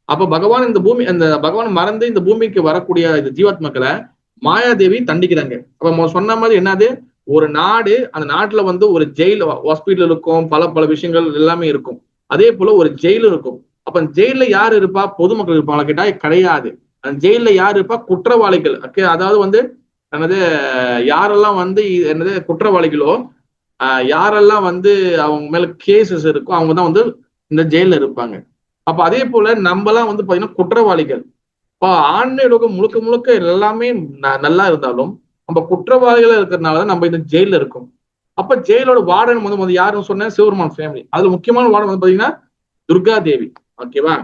அப்ப பகவான் இந்த பூமி அந்த பகவான் மறந்து இந்த பூமிக்கு வரக்கூடிய இந்த ஜீவாத்மக்களை மாயாதேவி தண்டிக்கிறாங்க. அப்ப சொன்ன மாதிரி என்னது, ஒரு நாடு, அந்த நாட்டுல வந்து ஒரு ஜெயில் ஹாஸ்பிட்டல் இருக்கும், பல பல விஷயங்கள் எல்லாமே இருக்கும். அதே போல ஒரு ஜெயிலும் இருக்கும். அப்ப ஜெயில யாரு இருப்பா? பொதுமக்கள் இருப்பாங்களா கேட்டா கிடையாது. அந்த ஜெயில யாரு இருப்பா? குற்றவாளிகள். அதாவது வந்து என்னது யாரெல்லாம் வந்து என்னது குற்றவாளிகளோ யாரெல்லாம் வந்து அவங்க மேல கேசஸ் இருக்கோ அவங்க தான் வந்து இந்த ஜெயில இருப்பாங்க. அப்ப அதே போல நம்மலாம் வந்து பாத்தீங்கன்னா குற்றவாளிகள். இப்போ ஆன்மீக முழுக்க முழுக்க எல்லாமே நல்லா இருந்தாலும் நம்ம குற்றவாளிகளா இருக்கிறதுனாலதான் நம்ம இந்த ஜெயில இருக்கோம். அப்ப ஜெயிலோட வார்டன் வந்து யாருன்னு சொன்ன சிவபெருமான் ஃபேமிலி. அதுல முக்கியமான வார்டன் வந்து பாத்தீங்கன்னா துர்கா தேவி. ஓகேவா?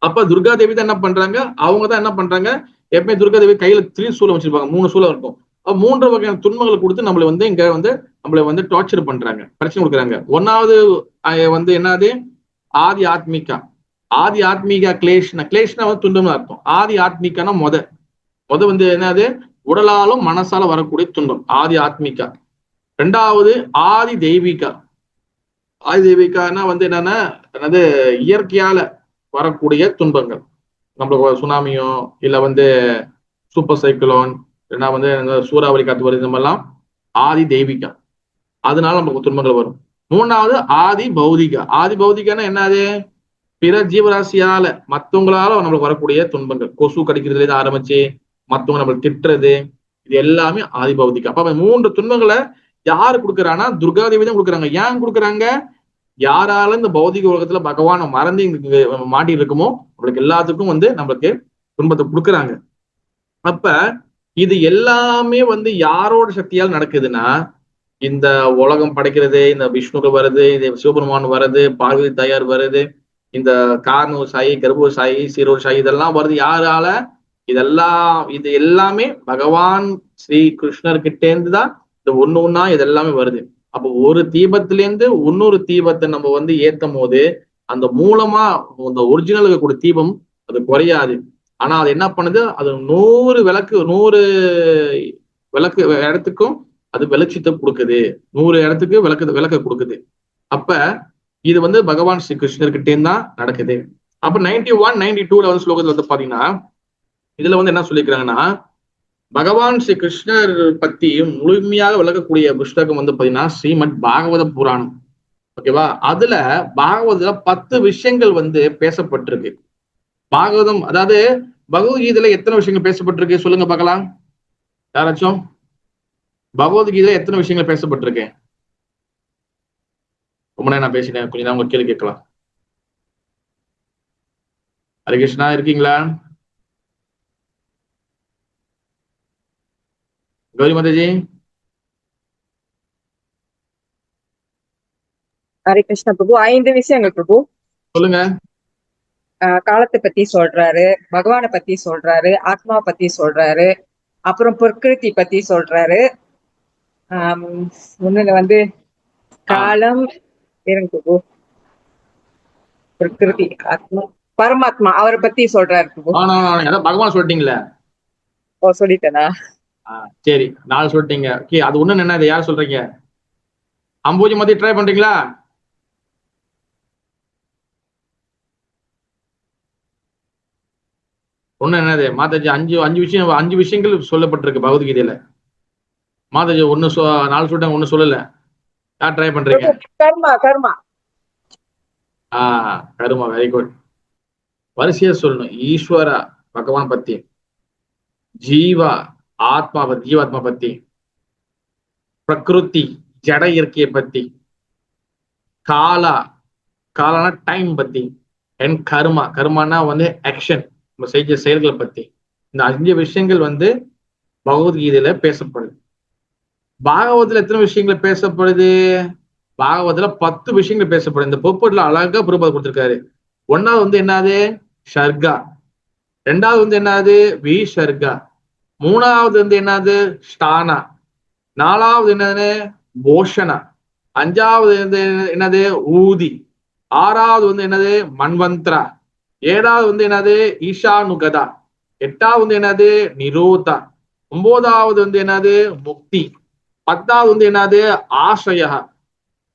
அப்ப துர்கா தேவி தான் என்ன பண்றாங்க, அவங்க தான் என்ன பண்றாங்க, எப்பவுமே துர்கா தேவி கையில 3 சூலம் வச்சிருப்பாங்க, 3 சூலம் இருக்கும். 3 வகையான துன்பங்களை கொடுத்து நம்மளை வந்து இங்க வந்து நம்மளை வந்து டார்ச்சர் பண்றாங்க, பிரச்சனை கொடுக்குறாங்க. ஒன்னாவது வந்து என்னது, ஆதி ஆத்மிகா. ஆதி ஆத்மீகா கிளேஷ்னா வந்து துன்பம் அர்த்தம். ஆதி ஆத்மிகானா முத வந்து என்னது, உடலாலும் மனசால வரக்கூடிய துன்பம் ஆதி ஆத்மிகா. ரெண்டாவது ஆதி தெய்வீகா. ஆதி தெய்வீகானா வந்து என்னன்னா என்னது, இயற்கையால வரக்கூடிய துன்பங்கள். நம்மளுக்கு சுனாமியோ இல்ல வந்து சூப்பர் சைக்கிளோன் இல்லைன்னா வந்து சூறாவளி காத்து வருது, இந்த மாதிரிலாம் ஆதி தெய்வீகா. அதனால நமக்கு துன்பங்கள் வரும். மூணாவது ஆதி பௌதிகா. ஆதி பௌதிகானா என்னது, பிற ஜீவராசியால மத்தவங்களால நம்மளுக்கு வரக்கூடிய துன்பங்கள். கொசு கடிக்கிறதுல இருந்து ஆரம்பிச்சு மத்தவங்க நம்மளுக்கு திட்டுறது, இது எல்லாமே ஆதி பௌதிகா. அப்ப 3 துன்பங்களை யாரு கொடுக்குறான்னா துர்காதேவி தான் கொடுக்குறாங்க. ஏன் கொடுக்குறாங்க, யாரால இந்த பௌதிக உலகத்துல பகவானை மறந்து இங்க மாட்டி இருக்குமோ நம்மளுக்கு எல்லாத்துக்கும் வந்து நம்மளுக்கு துன்பத்தை கொடுக்குறாங்க. அப்ப இது எல்லாமே வந்து யாரோட சக்தியால் நடக்குதுன்னா, இந்த உலகம் படைக்கிறது, இந்த விஷ்ணுக்கு வருது, இந்த சிவபெருமான் வருது, பார்வதி தாயார் வருது, இந்த கார்னூர் சாயி, கருப்பூர் சாயி, சீரோர் சாயி, இதெல்லாம் வருது யாரால, இது எல்லாமே பகவான் ஸ்ரீ கிருஷ்ணர்கிட்ட இருந்து தான் இந்த ஒண்ணா இதெல்லாமே வருது. அப்போ ஒரு தீபத்திலேருந்து இன்னொரு தீபத்தை நம்ம வந்து ஏத்தும் போது அந்த மூலமா அந்த ஒரிஜினலுக்கு கூட தீபம் அது குறையாது. ஆனா அது என்ன பண்ணுது, அது 100 விளக்கு இடத்துக்கும் அது வெளிச்சத்தை கொடுக்குது, 100 இடத்துக்கு விளக்க கொடுக்குது. அப்ப இது வந்து பகவான் ஸ்ரீ கிருஷ்ணர்கிட்டே தான் நடக்குது. அப்ப 91, 92 வந்து ஸ்லோகத்துல வந்து பாத்தீங்கன்னா இதுல வந்து என்ன சொல்லிக்கிறாங்கன்னா, பகவான் ஸ்ரீ கிருஷ்ணர் பத்தி முழுமையாக விளக்கக்கூடிய புஸ்தகம் வந்து பாத்தீங்கன்னா ஸ்ரீமத் பாகவத புராணம். ஓகேவா? அதுல பாகவதத்துல 10 விஷயங்கள் வந்து பேசப்பட்டிருக்கு. பாகவதம் அதாவது பகவத்கீதையில எத்தனை விஷயங்கள் பேசப்பட்டிருக்கு சொல்லுங்க பார்க்கலாம் யாராச்சும். பகவத்கீதையில எத்தனை விஷயங்கள் பேசப்பட்டிருக்கு? ரொம்ப நேரம் நான் பேசினேன், கொஞ்சம் தான் உங்க கேள்வி கேட்கலாம். ஹரிகிருஷ்ணா இருக்கீங்களா? கௌரி மாதாஜி. ஹரே கிருஷ்ண பிரபு. 5 விஷயங்கள் பிரபு. சொல்லுங்க. காலத்தை பத்தி சொல்றாரு, பகவானை பத்தி சொல்றாரு, ஆத்மா பத்தி சொல்றாரு, அப்புறம் பிரகிருதி பத்தி சொல்றாரு. முன்ன வந்து காலம் இருங்க பிரபு, பிரகிருதி, ஆத்மா, பரமாத்மா அவரை பத்தி சொல்றாரு பிரபு. பகவான் சொல்லிட்டீங்களா? ஓ சொல்லிட்டேனா? சரி, 4 சொல்லிட்டீங்க. ஓகே, அது ஒண்ணு என்ன, இதை யார் சொல்றீங்க? அம்பூஜி மத்தி ட்ரை பண்றீங்களா? ஒண்ணு என்னது மாதாஜி? 5 விஷயங்கள் சொல்லப்பட்டிருக்கு பகவத்கீதையில. மாதாஜி 4 சொல்லிட்டாங்க, 1 சொல்லல. யார் ட்ரை பண்றீங்க? கர்மா. கர்மா, வெரி குட். வரிசையா சொல்லணும். ஈஸ்வரா பகவான் பத்தி, ஜீவா ஜீவாத்மா பத்தி, பிரகிருதி ஜட இயற்கையை பத்தி, காலானா டைம் பத்தி, அண்ட் கர்மானா வந்து ஆக்ஷன், நம்ம செய்ய செயல்களை பத்தி. இந்த 5 விஷயங்கள் வந்து பகவத்கீதையில பேசப்படுது. பாகவதத்துல எத்தனை விஷயங்கள் பேசப்படுது? பாகவதத்துல 10 விஷயங்கள் பேசப்படுது. இந்த பொப்பட்ல அழகா பிரபுபாத் கொடுத்திருக்காரு. 1வது வந்து என்னது, ஷர்கா. ரெண்டாவது வந்து என்னது விசர்கா, மூணாவது வந்து என்னது ஸ்தானா, நாலாவது என்னது போஷனா, அஞ்சாவது வந்து என்னது ஊதி, ஆறாவது வந்து என்னது மன்வந்திரா, ஏழாவது வந்து என்னது ஈஷானுகதா, எட்டாவது வந்து என்னது நிரோதா, ஒன்பதாவது வந்து என்னது முக்தி, பத்தாவது வந்து என்னது ஆசிரயா.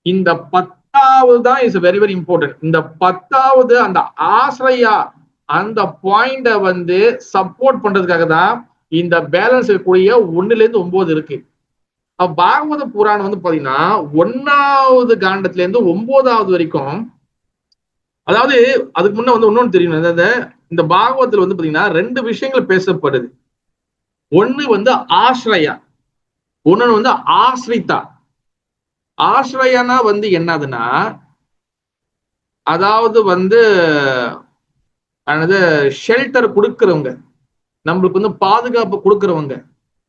இந்த 10வது தான் இஸ் வெரி வெரி இம்பார்ட்டன்ட். இந்த 10வது அந்த ஆசிரயா அந்த பாயிண்ட வந்து சப்போர்ட் பண்றதுக்காக தான் இந்த பேலன்ஸ் இருக்கக்கூடிய 1ல இருந்து 9 இருக்கு. பாகவத புராணம் வந்து பாத்தீங்கன்னா 1வது காண்டத்துல இருந்து 9வது வரைக்கும், அதாவது அதுக்கு முன்ன வந்து இன்னொன்னு தெரியும், இந்த பாகவத்துல வந்து பாத்தீங்கன்னா 2 விஷயங்கள் பேசப்படுது. ஒண்ணு வந்து ஆசிரயா, ஒண்ணு வந்து ஆசிரிதா. ஆசிரயனா வந்து என்னதுன்னா, அதாவது வந்து ஷெல்டர் கொடுக்கறவங்க, நம்மளுக்கு வந்து பாதுகாப்பு கொடுக்கறவங்க,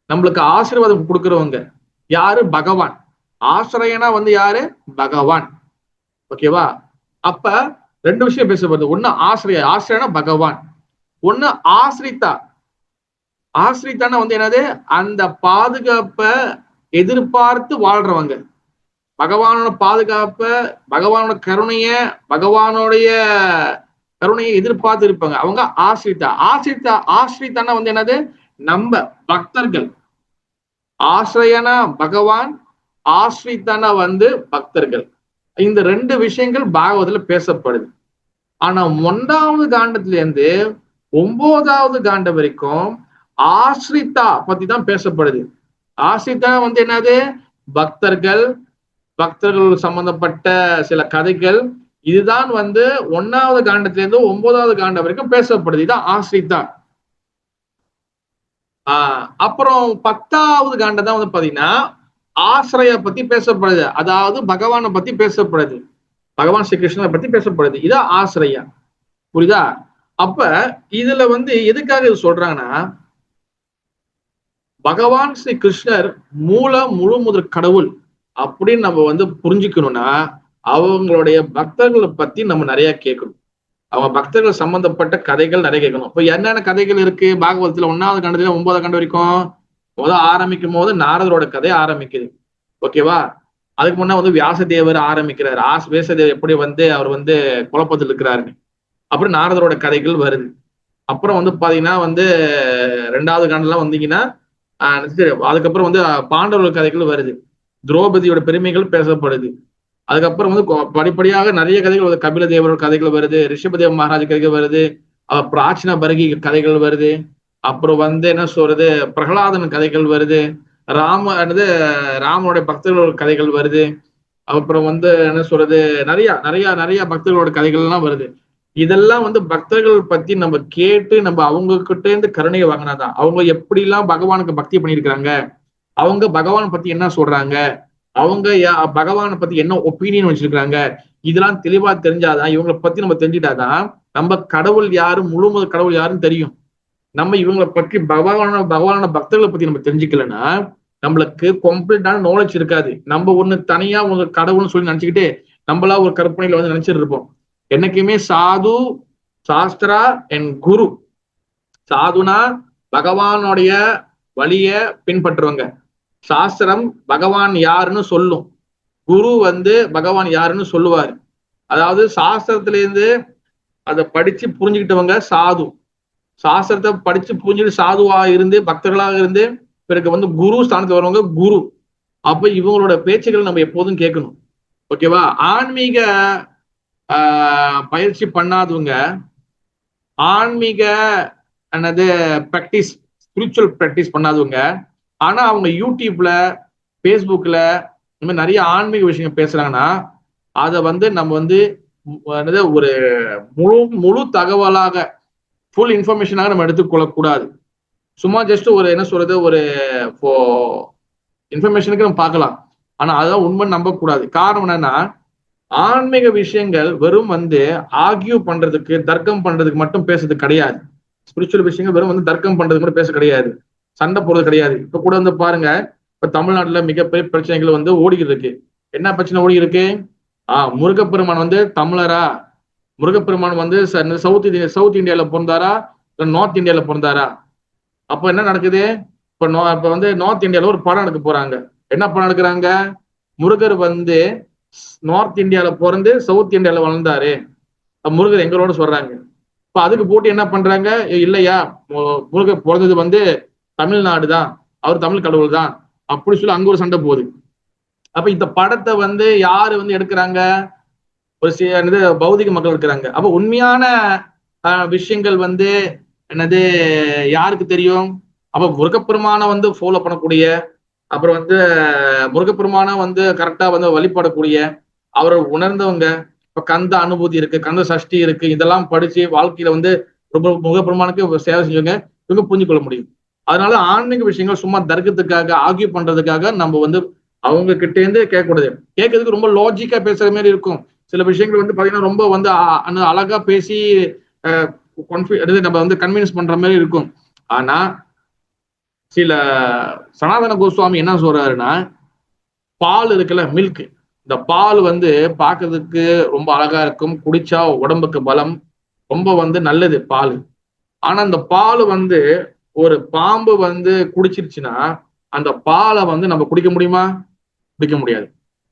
நம்மளுக்கு ஆசீர்வாதம் கொடுக்கறவங்க யாரு? பகவான். ஆசிரியனா வந்து யாரு? பகவான். ஓகேவா? அப்ப 2 விஷயம் பேசப்படுது. ஒண்ணு ஆசிரியா, ஆசிரியனா பகவான். ஒண்ணு ஆசிரிதா. ஆசிரித்தானா வந்து என்னது? அந்த பாதுகாப்பை எதிர்பார்த்து வாழ்றவங்க, பகவானோட பாதுகாப்ப, பகவானோட பகவானுடைய கருணையை எதிர்பார்த்து இருப்பாங்க, அவங்க ஆசிரிதா. ஆசிரித்தானா வந்து என்னது? நம்ம பக்தர்கள். ஆசிரியனா பகவான், ஆசிரித்தானா வந்து பக்தர்கள். இந்த 2 விஷயங்கள் பாகவதத்துல பேசப்படுது. ஆனா 1வது காண்டத்துல இருந்து 9வது காண்டம் வரைக்கும் ஆசிரிதா பத்தி தான் பேசப்படுது. ஆசிரிதா வந்து என்னது? பக்தர்கள், பக்தர்கள் சம்பந்தப்பட்ட சில கதைகள். இதுதான் வந்து 1வது காண்டத்திலிருந்து 9வது காண்டம் வரைக்கும் பேசப்படுது. இதுதான் ஆசிரிதா. அப்புறம் 10வது காண்டம் தான் வந்து பாத்தீங்கன்னா ஆசிரிய பத்தி பேசப்படுது, அதாவது பகவானை பத்தி பேசப்படுது, பகவான் ஸ்ரீ கிருஷ்ணனை பத்தி பேசப்படுது. இதான் ஆசிரியா. புரியுதா? அப்ப இதுல வந்து எதுக்காக இது சொல்றாங்கன்னா, பகவான் ஸ்ரீ கிருஷ்ணர் முழு முதற் கடவுள் அப்படின்னு நம்ம வந்து புரிஞ்சுக்கணும்னா, அவங்களுடைய பக்தர்களை பத்தி நம்ம நிறைய கேட்கணும். அவங்க பக்தர்கள் சம்பந்தப்பட்ட கதைகள் நிறைய கேட்கணும். இப்ப என்னென்ன கதைகள் இருக்கு பாகவதத்துல 1வது கண்டத்துல 9வது கண்டம் வரைக்கும்? ஆரம்பிக்கும் போது நாரதரோட கதை ஆரம்பிக்குது. ஓகேவா? அதுக்கு முன்ன வந்து வியாசதேவர் ஆரம்பிக்கிறாரு. வியாசதேவர் எப்படி வந்து அவர் வந்து குழப்பத்தில் இருக்கிறாருன்னு. அப்புறம் நாரதரோட கதைகள் வருது. அப்புறம் வந்து பாத்தீங்கன்னா வந்து 2வது காண்டம்லாம் வந்தீங்கன்னா அதுக்கப்புறம் வந்து பாண்டவர்கள் கதைகள் வருது, திரௌபதியோட பெருமைகள் பேசப்படுது. அதுக்கப்புறம் வந்து படிப்படியாக நிறைய கதைகள் வருது. கபில தேவரோட கதைகள் வருது, ரிஷபதேவ மகாராஜ் கதைகள் வருது, பிராச்சீன பர்கி கதைகள் வருது. அப்புறம் வந்து என்ன சொல்றது, பிரகலாதன் கதைகள் வருது, ராமனுடைய பக்தர்களோட கதைகள் வருது. அப்புறம் வந்து என்ன சொல்றது, நிறைய நிறைய நிறைய பக்தர்களோட கதைகள் எல்லாம் வருது. இதெல்லாம் வந்து பக்தர்கள் பத்தி நம்ம கேட்டு நம்ம அவங்க கிட்ட இருந்து கருணையை வாங்கினாதான். அவங்க எப்படி எல்லாம் பகவானுக்கு பக்தி பண்ணியிருக்கிறாங்க, அவங்க பகவான் பத்தி என்ன சொல்றாங்க, அவங்க பகவானை பத்தி என்ன ஒப்பீனியன் வச்சிருக்காங்க, இதெல்லாம் தெளிவா தெரிஞ்சாதான், இவங்களை பத்தி நம்ம தெரிஞ்சுட்டாதான் நம்ம கடவுள் யாரு, முழு கடவுள் யாருன்னு தெரியும். நம்ம இவங்களை பற்றி பகவான பக்தர்களை பத்தி நம்ம தெரிஞ்சுக்கலன்னா நம்மளுக்கு கம்ப்ளீட்டான நாலேஜ் இருக்காது. நம்ம ஒண்ணு தனியா உங்க கடவுள்னு சொல்லி நினைச்சுக்கிட்டு நம்மளா ஒரு கற்பனையில வந்து நினைச்சிட்டு இருப்போம். என்னைக்குமே சாது, சாஸ்திரா அண்ட் குரு. சாதுனா பகவானுடைய வழிய பின்பற்றுவாங்க, சாஸ்திரம் பகவான் யாருன்னு சொல்லும், குரு வந்து பகவான் யாருன்னு சொல்லுவாரு. அதாவது சாஸ்திரத்துல இருந்து அதை படிச்சு புரிஞ்சுக்கிட்டவங்க சாது, சாஸ்திரத்தை படிச்சு புரிஞ்சுட்டு சாதுவா இருந்து பக்தர்களாக இருந்து பிறகு வந்து குரு ஸ்தானத்துல வரவங்க குரு. அப்ப இவங்களோட பேச்சுகள் நம்ம எப்போதும் கேட்கணும். ஓகேவா? ஆன்மீக பயிற்சி பண்ணாதவங்க, ஆன்மீக என்னது பிராக்டிஸ், ஸ்பிரிச்சுவல் பிராக்டிஸ் பண்ணாதவங்க, ஆனா அவங்க யூடியூப்ல, பேஸ்புக்ல இந்த மாதிரி நிறைய ஆன்மீக விஷயங்கள் பேசுறாங்கன்னா அதை வந்து நம்ம வந்து ஒரு முழு தகவலாக, ஃபுல் இன்ஃபர்மேஷனாக நம்ம எடுத்துக்கொள்ளக்கூடாது. சும்மா ஜஸ்ட் ஒரு என்ன சொல்றது, ஒரு இன்ஃபர்மேஷனுக்கு நம்ம பார்க்கலாம், ஆனா அதான் உண்மை நம்பக்கூடாது. காரணம் என்னன்னா, ஆன்மீக விஷயங்கள் வெறும் வந்து ஆர்கியூ பண்றதுக்கு, தர்க்கம் பண்றதுக்கு மட்டும் பேசுறது கிடையாது. ஸ்பிரிச்சுவல் விஷயங்கள் வெறும் வந்து தர்க்கம் பண்றதுக்கு மட்டும் பேச கிடையாது, சண்டை போடுறது கிடையாது. இப்ப கூட வந்து பாருங்க, இப்ப தமிழ்நாட்டுல மிகப்பெரிய பிரச்சனைகள் வந்து ஓடிக்கிட்டு இருக்கு. என்ன பிரச்சனை ஓடி இருக்கு? முருகப்பெருமான் வந்து தமிழரா, முருகப்பெருமான் வந்து சவுத் இந்தியால பிறந்தாரா, இல்ல நார்த் இந்தியால பிறந்தாரா? அப்ப என்ன நடக்குது? இப்ப வந்து நார்த் இந்தியால ஒரு படம் எடுக்க போறாங்க. என்ன படம் எடுக்கிறாங்க? முருகர் வந்து நார்த் இந்தியால பிறந்து சவுத் இந்தியால வளர்ந்தாரு, முருகர் எங்களோட சொல்றாங்க. இப்ப அதுக்கு போட்டு என்ன பண்றாங்க, இல்லையா முருகர் பிறந்தது வந்து தமிழ்நாடு தான், அவர் தமிழ் கடவுள் தான் அப்படி சொல்லி அங்க ஒரு சண்டை போகுது. அப்ப இந்த படத்தை வந்து யாரு வந்து எடுக்கிறாங்க? ஒரு பௌதிக மக்கள் இருக்கிறாங்க. அப்ப உண்மையான விஷயங்கள் வந்து என்னது யாருக்கு தெரியும்? அப்ப முருகப்பெருமான வந்து ஃபாலோ பண்ணக்கூடிய, அப்புறம் வந்து முருகப்பெருமான வந்து கரெக்டா வந்து வழிபடக்கூடிய, அவரை உணர்ந்தவங்க, இப்ப கந்த அனுபூதி இருக்கு, கந்த சஷ்டி இருக்கு, இதெல்லாம் படிச்சு வாழ்க்கையில வந்து ரொம்ப முருகப்பெருமானுக்கு சேவை செஞ்சவங்க இவங்க புரிஞ்சு கொள்ள முடியும். அதனால ஆன்மீக விஷயங்கள் சும்மா தர்க்கத்துக்காக ஆர்கியூ பண்றதுக்காக நம்ம வந்து அவங்க கிட்ட இருந்து கேட்கக்கூடாது. கேட்கறதுக்கு ரொம்ப லாஜிக்கா பேசுற மாதிரி இருக்கும். சில விஷயங்கள் வந்து பாத்தீங்கன்னா ரொம்ப வந்து அழகா பேசி நம்ம வந்து கன்வின்ஸ் பண்ற மாதிரி இருக்கும். ஆனா சில சனாதன கோஸ்வாமி என்ன சொல்றாருன்னா, பால் இருக்குல்ல, மில்க், இந்த பால் வந்து பார்க்கிறதுக்கு ரொம்ப அழகா இருக்கும், குடிச்சா உடம்புக்கு பலம், ரொம்ப வந்து நல்லது பால். ஆனா அந்த பால் வந்து ஒரு பாம்பு வந்து குடிச்சிருச்சுன்னா அந்த பாலை வந்து நம்ம குடிக்க முடியுமா? குடிக்க முடியாது.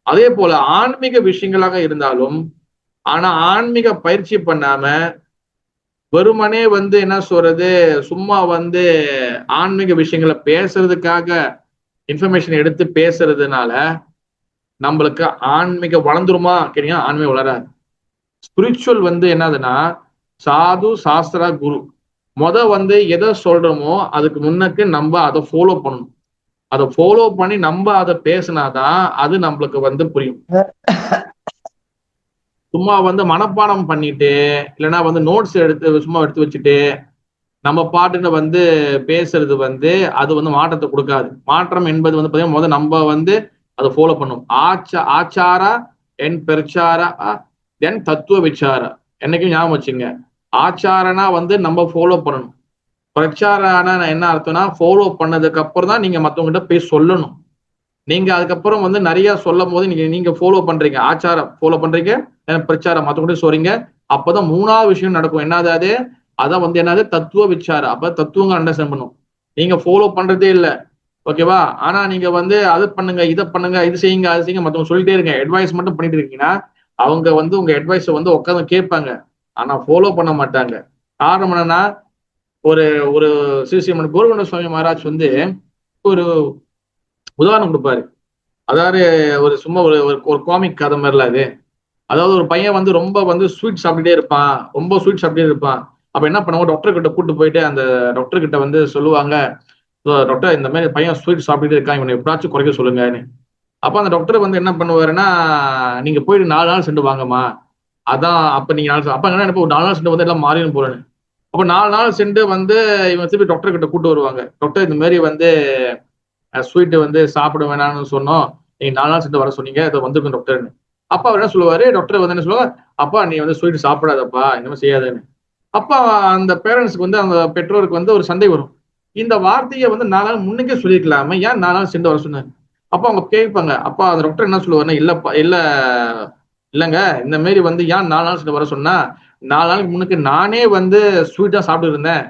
அதே போல ஆன்மீக விஷயங்களாக இருந்தாலும், ஆனா ஆன்மீக பயிற்சி பண்ணாம வெறுமனே வந்து என்ன சொல்றது, சும்மா வந்து ஆன்மீக விஷயங்களை பேசுறதுக்காக இன்ஃபர்மேஷன் எடுத்து பேசுறதுனால நம்மளுக்கு ஆன்மீக வளர்ந்துருமா கேட்டீங்கன்னா ஆன்மீகம் வளராது. ஸ்பிரிச்சுவல் வந்து என்னதுன்னா சாது சாஸ்திரா குரு. வந்து எதை சொல்றோமோ அதுக்கு முன்னக்கு நம்ம அதை ஃபாலோ பண்ணணும். அதை ஃபாலோ பண்ணி நம்ம அதை பேசினாதான் அது நம்மளுக்கு வந்து புரியும். சும்மா வந்து மனப்பாடம் பண்ணிட்டு இல்லைன்னா வந்து நோட்ஸ் சும்மா எடுத்து வச்சுட்டு நம்ம பாட்டுன்னு வந்து பேசுறது வந்து அது வந்து மாற்றத்தை கொடுக்காது. மாற்றம் என்பது வந்து பாத்தீங்கன்னா நம்ம வந்து அதை ஃபாலோ பண்ணும். ஆச்சாரா என் பெருச்சாரா தென் தத்துவ விசாரா. என்னைக்கும் ஞாபகம் வச்சுங்க, ஆச்சாரனா வந்து நம்ம ஃபாலோ பண்ணணும். பிரச்சாரானா என்ன அர்த்தம்னா ஃபாலோ பண்ணதுக்கு அப்புறம் தான் நீங்க மத்தவங்ககிட்ட போய் சொல்லணும். நீங்க அதுக்கப்புறம் வந்து நிறைய சொல்லும் போது நீங்க ஃபாலோ பண்றீங்க, ஆச்சாரம் ஃபாலோ பண்றீங்க, பிரச்சாரம் மத்தவங்ககிட்ட சொல்றீங்க. அப்பதான் மூணாவது விஷயம் நடக்கும். என்னது? அதான் வந்து என்னது? தத்துவ விசாரம். அப்ப தத்துவங்கள் அண்டர்ஸ்டாண்ட் பண்ணும். நீங்க ஃபாலோ பண்றதே இல்லை, ஓகேவா? ஆனா நீங்க வந்து அதை பண்ணுங்க, இதை பண்ணுங்க, இது செய்யுங்க, அது செய்யுங்க, மத்தவங்க சொல்லிட்டே இருங்க, அட்வைஸ் மட்டும் பண்ணிட்டு இருக்கீங்கன்னா அவங்க வந்து உங்க அட்வைஸை வந்து உட்காந்து கேட்பாங்க, ஆனா ஃபாலோ பண்ண மாட்டாங்க. காரணம் என்னன்னா, ஒரு ஒரு சிவசியம்மன் கோர்வண்ட சுவாமி மகாராஜ் வந்து ஒரு உதாரணம் கொடுப்பாரு. அதாவது ஒரு சும்மா ஒரு காமிக் கதை மாதிரில அது. அதாவது ஒரு பையன் வந்து ரொம்ப வந்து ஸ்வீட் சாப்பிட்டுட்டே இருப்பான், ரொம்ப ஸ்வீட் சாப்பிட்டே இருப்பான். அப்ப என்ன பண்ணுவாங்க, டாக்டர் கிட்ட கூட்டு போயிட்டு அந்த டாக்டர் கிட்ட வந்து சொல்லுவாங்க, டாக்டர் இந்த மாதிரி பையன் ஸ்வீட் சாப்பிட்டுட்டே இருக்கான், இவனை எப்படாச்சும் குறைக்க சொல்லுங்கன்னு. அப்ப அந்த டாக்டர் வந்து என்ன பண்ணுவாருன்னா, நீங்க போயிட்டு 4 நாள் சென்று வாங்கம்மா. அதான் அப்ப நீங்க அப்ப என்ன நினைப்ப, ஒரு 4 நாள் சென்று வந்து எல்லாம் மாறிடும் போறேன்னு. அப்ப 4 நாள் சென்று வந்து இவன் திருப்பி டாக்டர் கிட்ட கூட்டு வருவாங்க. டாக்டர் இந்த மாதிரி வந்து ஸ்வீட் வந்து சாப்பிட வேணாம்னு சொன்னோம், நீங்க 4 நாள் சென்று வர சொன்னீங்க, இதை வந்துருக்கும் டாக்டர்னு. அப்பா அவர் என்ன சொல்லுவாரு, டாக்டர் வந்து என்ன சொல்லுவாங்க, அப்பா நீ வந்து ஸ்வீட் சாப்பிடாதப்பா, இந்த மாதிரி செய்யாதுன்னு. அப்ப அந்த பேரண்ட்ஸ்க்கு வந்து அந்த பெற்றோருக்கு வந்து ஒரு சண்டை வரும். இந்த வார்த்தையை வந்து 4 நாள் முன்னுக்கே சொல்லியிருக்கலாம, ஏன் 4 நாள் சென்று வர சொன்னாரு? அப்ப அவங்க கேட்பாங்க, அப்பா அந்த டாக்டர் என்ன சொல்லுவாருன்னா, இல்லப்பா இல்லங்க, இந்த மாதிரி வந்து ஏன் 4 நாள் சென்று வர சொன்னா, 4 நாளுக்கு முன்னுக்கு நானே வந்து ஸ்வீட்டா சாப்பிட்டு இருந்தேன்.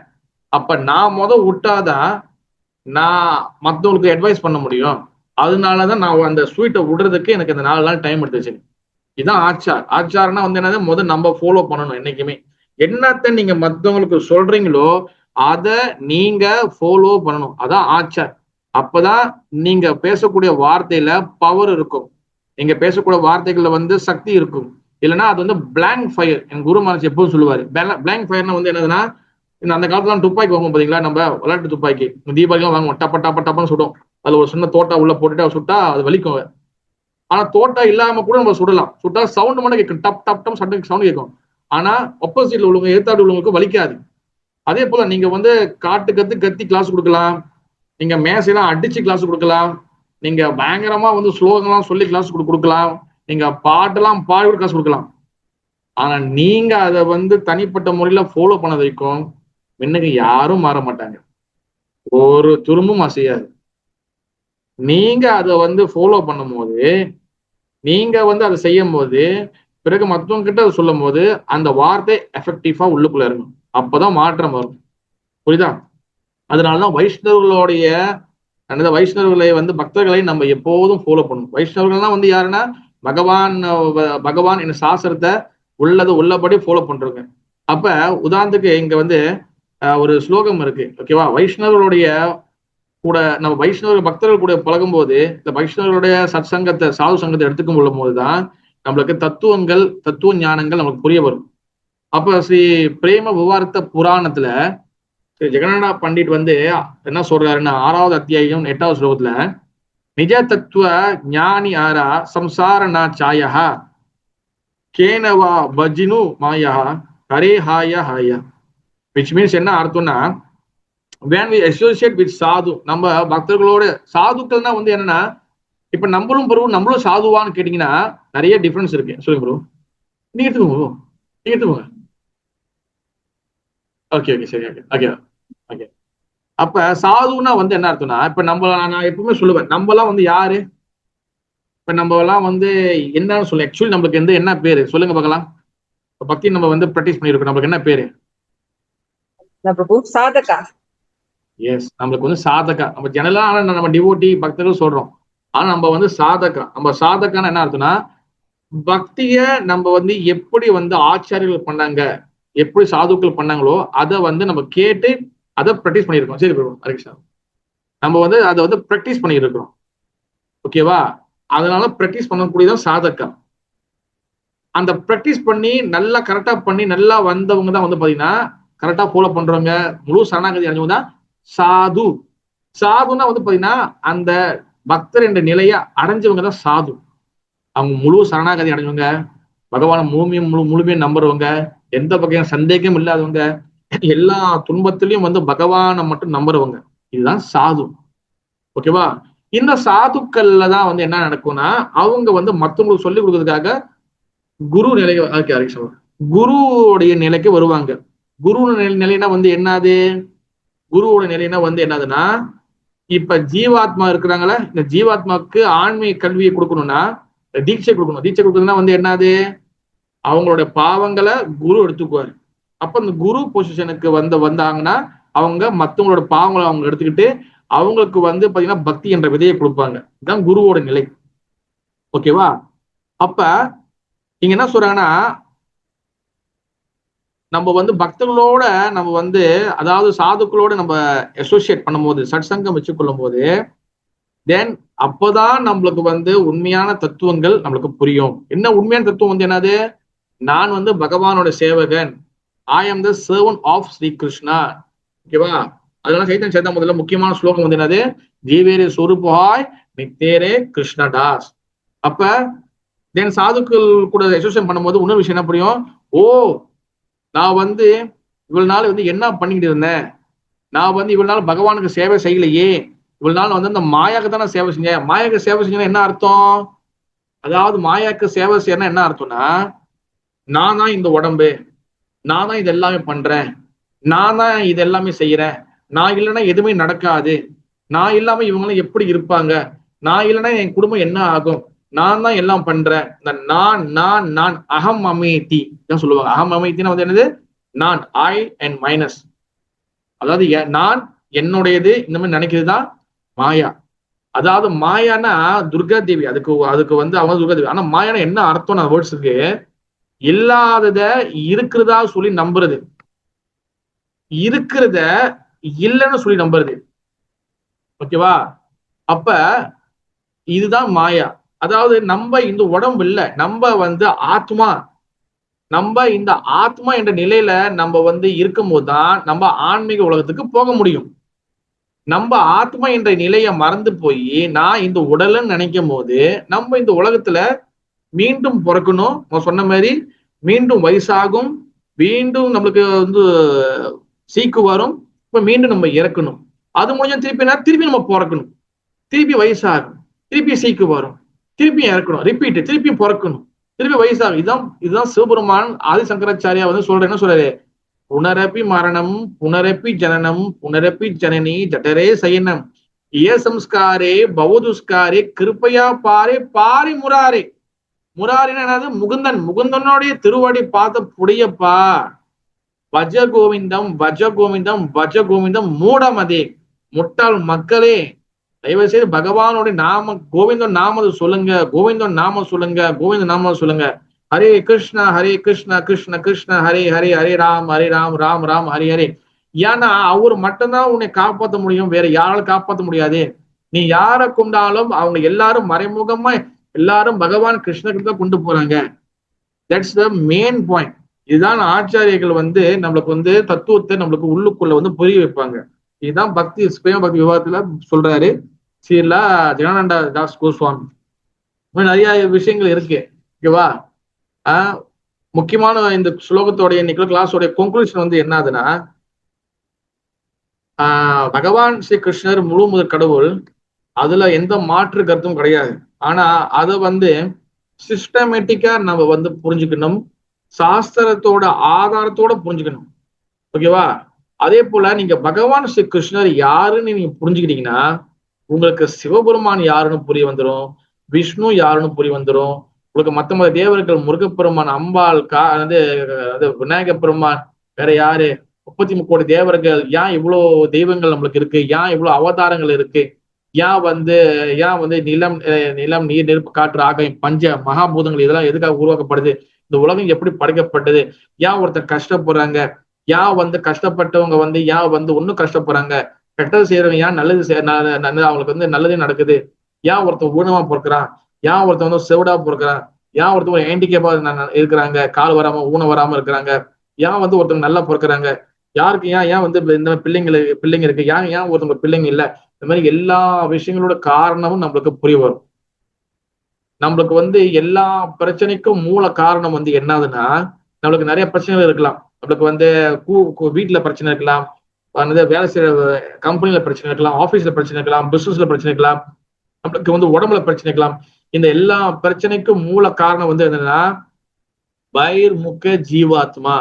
அப்ப நான் விட்டாதான் நான் மத்தவங்களுக்கு அட்வைஸ் பண்ண முடியும். அதனாலதான் நான் அந்த ஸ்வீட்டை விடுறதுக்கு எனக்கு அந்த 4 நாள் டைம் எடுத்துச்சு. இதுதான் ஆச்சார். ஆச்சாரம்னா வந்து என்னது, நம்ம ஃபாலோ பண்ணணும். என்னைக்குமே என்னத்த நீங்க மத்தவங்களுக்கு சொல்றீங்களோ அதை நீங்க ஃபாலோ பண்ணணும். அதான் ஆச்சார். அப்பதான் நீங்க பேசக்கூடிய வார்த்தையில பவர் இருக்கும், நீங்க பேசக்கூடிய வார்த்தைகள்ல வந்து சக்தி இருக்கும். இல்லைன்னா அது வந்து பிளாங்க் ஃபயர். என் குரு மனசு எப்பவும் சொல்லுவாரு, பிளாங்க் ஃபயர்னா வந்து என்னதுன்னா, அந்த காலத்துல துப்பாக்கி வாங்குவோம் பாத்தீங்களா, நம்ம விளையாட்டு துப்பாக்கி தீபாவளிலாம் வாங்குவோம், டப்ப டப்ப டப்பன்னு சுடும். அதுல ஒரு சின்ன தோட்டா உள்ள போட்டுட்டு சுட்டா அது வலிக்கும். ஆனா தோட்டா இல்லாம கூட நம்ம சுடலாம், சுட்டா சவுண்ட் மட்டும் கேட்கும், டப் டப் டப் சவுண்ட் கேட்கும். ஆனா ஆப்போசிட்ல உள்ளவங்க, எதிர்த்தாடு உள்ளவங்களுக்கு வலிக்காது. அதே போல நீங்க வந்து காட்டு கத்தி கிளாஸ் கொடுக்கலாம், நீங்க மேசையெல்லாம் அடிச்சு கிளாஸ் கொடுக்கலாம், நீங்க பயங்கரமா வந்து ஸ்லோகம்லாம் சொல்லி கிளாஸ் கொடுக்கலாம், நீங்க பாட்டெல்லாம் பாடி கிளாஸ் கொடுக்கலாம். ஆனா நீங்க அதை வந்து தனிப்பட்ட முறையில ஃபாலோ பண்ண வரைக்கும் இன்னைக்கு யாரும் மாற மாட்டாங்க, ஒரு துரும்பும் அசையாது. நீங்க அதை வந்து ஃபாலோ பண்ணும் போது, நீங்க வந்து அதை செய்யும் போது, பிறகு மற்றவங்க கிட்ட அதை சொல்லும் போது அந்த வார்த்தை எஃபெக்டிவா உள்ளுக்குள்ள இருக்கும். அப்பதான் மாற்றம் வரும். புரியுதா? அதனாலதான் வைஷ்ணவர்களுடைய அந்த வைஷ்ணவர்களை வந்து பக்தர்களை நம்ம எப்போதும் ஃபாலோ பண்ணணும். வைஷ்ணவர்கள்லாம் வந்து யாருன்னா பகவான் என்ன சாஸ்திரத்தை உள்ளபடி ஃபாலோ பண்றவங்க. அப்ப உதாரணத்துக்கு இங்க வந்து ஒரு ஸ்லோகம் இருக்கு, ஓகேவா? வைஷ்ணவர்களுடைய கூட நம்ம வைஷ்ணவ பக்தர்கள் கூட பழகும் போது இந்த வைஷ்ணவர்களுடைய சத்சங்கத்தை சாது சங்கத்தை எடுத்துக்கும் கொள்ளும் போதுதான் நம்மளுக்கு தத்துவ ஞானங்கள் நமக்கு புரிய வரும். அப்ப ஸ்ரீ பிரேம விவார்த்த புராணத்துல ஸ்ரீ ஜெகநாத பண்டிட் வந்து என்ன சொல்றாருன்னா 6வது அத்தியாயம் 8வது ஸ்லோகத்துல நிஜ தத்துவ ஞானி ஆரா சம்சாரணா சாயா கேனவா பஜினு மாயா ஹரே ஹாய ஹாய. விச் மீன்ஸ் என்ன அர்த்தம்னா, when we associate with சாது, நம்ம பக்தர்களோட சாதுக்கள்னா வந்து என்னன்னா, இப்ப நம்மளும் சாதுவான்னு கேட்டீங்கன்னா நிறைய டிஃபரன்ஸ் இருக்கு. சொல்லுங்க ப்ரோ, நீங்க எடுத்துக்கோங்க. ஓகே சரி, ஓகே. அப்ப சாதுன்னா வந்து என்ன அர்த்தம்னா, இப்ப நான் எப்பவுமே சொல்லுவேன், நம்மலாம் வந்து யாரு, இப்ப நம்ம எல்லாம் வந்து என்னன்னு சொல்ல, ஆக்சுவலி நம்மளுக்கு வந்து என்ன பேரு சொல்லுங்க பார்க்கலாம். பக்தி நம்ம வந்து ப்ராக்டிஸ் பண்ணிருக்கோம், நம்மளுக்கு என்ன பேரு? பிரபு சாதகா. எஸ், நம்மளுக்கு வந்து சாதகா. நம்ம ஜெனரலா நம்ம டிவோட்டி பக்தர்கள் சொல்றோம், ஆனா நம்ம வந்து சாதகா. நம்ம சாதகான்னு என்ன அர்த்தம்னா, பக்திய நம்ம வந்து எப்படி வந்து ஆச்சாரியர்கள் பண்ணாங்க, எப்படி சாதுக்கள் பண்ணாங்களோ அதை வந்து நம்ம கேட்டு அதை ப்ராக்டிஸ் பண்ணியிருக்கோம். சரி பிரபு, ஹரிகிருஷ்ணா. நம்ம வந்து அதை வந்து ப்ராக்டிஸ் பண்ணியிருக்கிறோம், ஓகேவா? அதனால ப்ராக்டிஸ் பண்ணக்கூடியதான் சாதகா. அந்த ப்ராக்டிஸ் பண்ணி நல்லா கரெக்டா பண்ணி நல்லா வந்தவங்க தான் வந்து பாத்தீங்கன்னா கரெக்டா ஃபாலோ பண்றவங்க, முழு சரணாகதி அடைஞ்சவங்க தான் சாது. சாதுன்னா வந்து பாத்தீங்கன்னா அந்த பக்தர் என்ற நிலையை அடைஞ்சவங்க தான் சாது. அவங்க முழு சரணாகதி அடைஞ்சவங்க, பகவான முழுமையும் நம்புறவங்க, எந்த வகையான சந்தேகம் இல்லாதவங்க, எல்லா துன்பத்திலையும் வந்து பகவானை மட்டும் நம்புறவங்க, இதுதான் சாது, ஓகேவா? இந்த சாதுக்கள்ல தான் வந்து என்ன நடக்கும்னா, அவங்க வந்து மற்றவங்களுக்கு சொல்லிக் கொடுக்கறதுக்காக குரு நிலைக்கு குருவுடைய நிலைக்கு வருவாங்க. குரு நிலைனா வந்து என்னது, குருவோட நிலைனா வந்து என்னதுன்னா, இப்ப ஜீவாத்மா இருக்கிறாங்களே, இந்த ஜீவாத்மாவுக்கு ஆன்மீக கல்வியை கொடுக்கணும்னா தீட்சை கொடுக்கணும். தீட்சை கொடுக்கணும்னா வந்து என்னது, அவங்களோட பாவங்களை குரு எடுத்துக்குவாரு. அப்ப இந்த குரு பொசிஷனுக்கு வந்தாங்கன்னா அவங்க மற்றவங்களோட பாவங்களை அவங்க எடுத்துக்கிட்டு அவங்களுக்கு வந்து பாத்தீங்கன்னா பக்தி என்ற விதையை கொடுப்பாங்க. இதுதான் குருவோட நிலை, ஓகேவா? அப்ப இங்க என்ன சொல்றாங்கன்னா, நம்ம வந்து பக்தர்களோட நம்ம வந்து அதாவது சாதுக்களோட நம்ம அசோசியேட் பண்ணும்போது, சட்சங்கம் வச்சுக்கொள்ளும் போது, தென் அப்பதான் நம்மளுக்கு வந்து உண்மையான தத்துவங்கள் நம்மளுக்கு புரியும். என்ன உண்மையான தத்துவம் வந்து என்னது, நான் வந்து பகவானோட சேவகன், I am the servant of Sri Krishna, ஓகேவா? அதனால சைத்தன்ய சரிதாமிரதத்துல முக்கியமான ஸ்லோகம் வந்து என்னது, ஜீவேரே சொரூபாய் நித்தேரே கிருஷ்ணதாஸ். அப்ப தென் சாதுக்கள் கூட அசோசியேட் பண்ணும்போது இன்னொரு விஷயம் என்ன புரியும், ஓ நான் வந்து இவ்வளவு நாள் வந்து என்ன பண்ணிக்கிட்டு இருந்தேன், நான் வந்து இவ்வளவு நாள் பகவானுக்கு சேவை செய்யலையே, இவ்வளவு நாள் வந்து அந்த மாயாக்கு தானே சேவை செஞ்சேன். மாயாக்கு சேவை செஞ்சேன்னா என்ன அர்த்தம், அதாவது மாயாக்கு சேவை செய்யணும் என்ன அர்த்தம்னா, நான் தான் இந்த உடம்பு, நான் தான் இது எல்லாமே பண்றேன், நான் தான் இது எல்லாமே செய்யறேன், நான் இல்லைன்னா எதுவுமே நடக்காது, நான் இல்லாம இவங்களும் எப்படி இருப்பாங்க, நான் இல்லைன்னா என் குடும்பம் என்ன ஆகும், நான் தான் எல்லாம் பண்றேன். இந்த நான் அகம் அமைதி தான் சொல்லுவாங்க. அகம் அமைதினா வந்து என்னது, நான், ஐ அண்ட் மைனஸ், அதாவது நான் என்னுடையது இந்த மாதிரி நினைக்கிறதுதான் மாயா. அதாவது மாயானா துர்கா தேவி, அதுக்கு வந்து அவங்க துர்கா தேவி. ஆனா மாயானா என்ன அர்த்தம், அந்த வேர்ட்ஸுக்கு இல்லாதத இருக்கிறதா சொல்லி நம்புறது, இருக்கிறத இல்லைன்னு சொல்லி நம்புறது, ஓகேவா? அப்ப இதுதான் மாயா. அதாவது நம்ம இந்த உடம்பு இல்லை, நம்ம வந்து ஆத்மா. நம்ம இந்த ஆத்மா என்ற நிலையில நம்ம வந்து இருக்கும் போதுதான் நம்ம ஆன்மீக உலகத்துக்கு போக முடியும். நம்ம ஆத்மா என்ற நிலையை மறந்து போய் நான் இந்த உடல்ன்னு நினைக்கும் போது நம்ம இந்த உலகத்துல மீண்டும் பிறக்கணும். சொன்ன மாதிரி மீண்டும் வயசாகும், மீண்டும் நம்மளுக்கு வந்து சீக்கு வரும், இப்ப மீண்டும் நம்ம இறக்கணும். அது முடிஞ்சா திருப்பி நம்ம பிறக்கணும், திருப்பி வயசாகும், திருப்பி சீக்கு வரும், திருப்பி இறக்கணும், ரிப்பீட், திருப்பி பிறக்கணும், திருப்பி வயசாகும். இதுதான் சிவபெருமான் ஆதிசங்கராச்சாரியா வந்து சொல்ற என்ன சொல்றாரு, புனரப்பி மரணம் புனரப்பி ஜனனம் புனரப்பி ஜனனி ஜடரே சயனம் ஏ சம்ஸ்காரே பவதுஸ்காரே கிருப்பையா பாரே பாரி முராரே. முராரின்னு என்னது, முகுந்தனுடைய திருவடி பார்த்த புடியப்பா, பஜ கோவிந்தம் பஜ கோவிந்தம் பஜ கோவிந்தம் மூடமதே, முட்டாள் மக்களே, தயவு செய்து பகவானுடைய நாம கோவிந்தன் நாம சொல்லுங்க, கோவிந்தன் நாம சொல்லுங்க, கோவிந்த நாம சொல்லுங்க. ஹரே கிருஷ்ணா கிருஷ்ண கிருஷ்ண ஹரே ஹரே, ஹரே ராம் ராம் ராம் ஹரே ஹரே. ஏன்னா அவர் மட்டும்தான் உன்னை காப்பாற்ற முடியும், வேற யாராலும் காப்பாற்ற முடியாது. நீ யாரை கொண்டாலும் அவங்க எல்லாரும் மறைமுகமா எல்லாரும் பகவான் கிருஷ்ணகிட்ட கொண்டு போறாங்க. That's the main point. இதுதான் ஆச்சாரியர்கள் நம்மளுக்கு தத்துவத்தை நம்மளுக்கு உள்ளுக்குள்ள புரிய வைப்பாங்க. இதுதான் பக்தி ஸ்வயம் பக்தி விவாதத்துல சொல்றாரு ஸ்ரீலா ஜெகநானந்த தாஸ் கோஸ்வாமி. நிறைய விஷயங்கள் இருக்கு, ஓகேவா? முக்கியமான இந்த ஸ்லோகத்தோடைய இன்னைக்கு கிளாஸோடைய கொன்க்ளூஷன் என்னதுன்னா, பகவான் ஸ்ரீ கிருஷ்ணர் முழு முதல் கடவுள், அதுல எந்த மாற்று கருத்தும் கிடையாது. ஆனா அதை சிஸ்டமேட்டிக்கா நம்ம புரிஞ்சுக்கணும், சாஸ்திரத்தோட ஆதாரத்தோட புரிஞ்சுக்கணும், ஓகேவா? அதே போல நீங்க பகவான் ஸ்ரீ கிருஷ்ணர் யாருன்னு நீங்க புரிஞ்சுக்கிட்டீங்கன்னா உங்களுக்கு சிவபெருமான் யாருன்னு புரிய வந்துடும், விஷ்ணு யாருன்னு புரிய வந்துடும். உங்களுக்கு மத்த தேவர்கள், முருகப்பெருமான், அம்பாள், விநாயக பெருமான், வேற யாரு, 33 கோடி தேவர்கள், ஏன் இவ்வளவு தெய்வங்கள் நம்மளுக்கு இருக்கு, ஏன் இவ்வளவு அவதாரங்கள் இருக்கு, ஏன் நிலம் நிலம் நீர் நெருப்பு காற்று ஆகாயம் பஞ்ச மகாபூதங்கள் இதெல்லாம் எதுக்காக உருவாக்கப்படுது, இந்த உலகம் எப்படி படைக்கப்பட்டது, ஏன் ஒருத்தர் கஷ்டப்படுறாங்க, ஏன் கஷ்டப்பட்டவங்க ஏன் ஒன்னும் கஷ்டப்படுறாங்க, கெட்டது செய்யறவங்க ஏன் நல்லது அவங்களுக்கு நல்லதே நடக்குது, ஏன் ஒருத்தன் ஊனமா பொறுக்கிறான், ஏன் ஒருத்தன் செவிடா பொறுக்கிறான், ஏன் ஒருத்தவங்க ஹேண்டிகேப்பா இருக்கிறாங்க, கால் வராம ஊனம் வராம இருக்கிறாங்க, ஏன் ஒருத்தவங்க நல்லா பொறுக்கிறாங்க, யாருக்கு ஏன் இந்த பிள்ளைங்க இருக்கு, ஏன் ஒருத்தவங்க பிள்ளைங்க இல்ல, இந்த மாதிரி எல்லா விஷயங்களோட காரணமும் நம்மளுக்கு புரிய வரும். நம்மளுக்கு எல்லா பிரச்சனைக்கும் மூல காரணம் என்னதுன்னா, நம்மளுக்கு நிறைய பிரச்சனைகள் இருக்கலாம். நம்மளுக்கு வீட்டுல பிரச்சனை இருக்கலாம், வேலை செய்யற கம்பெனில பிரச்சனை இருக்கலாம், ஆபீஸ்ல பிரச்சனை இருக்கலாம், பிசினஸ்ல பிரச்சனை இருக்கலாம், நம்மளுக்கு உடம்புல பிரச்சனை இருக்கலாம். இந்த எல்லா பிரச்சனைக்கும் மூல காரணம் என்னன்னா பைர்முக ஜீவாத்மா.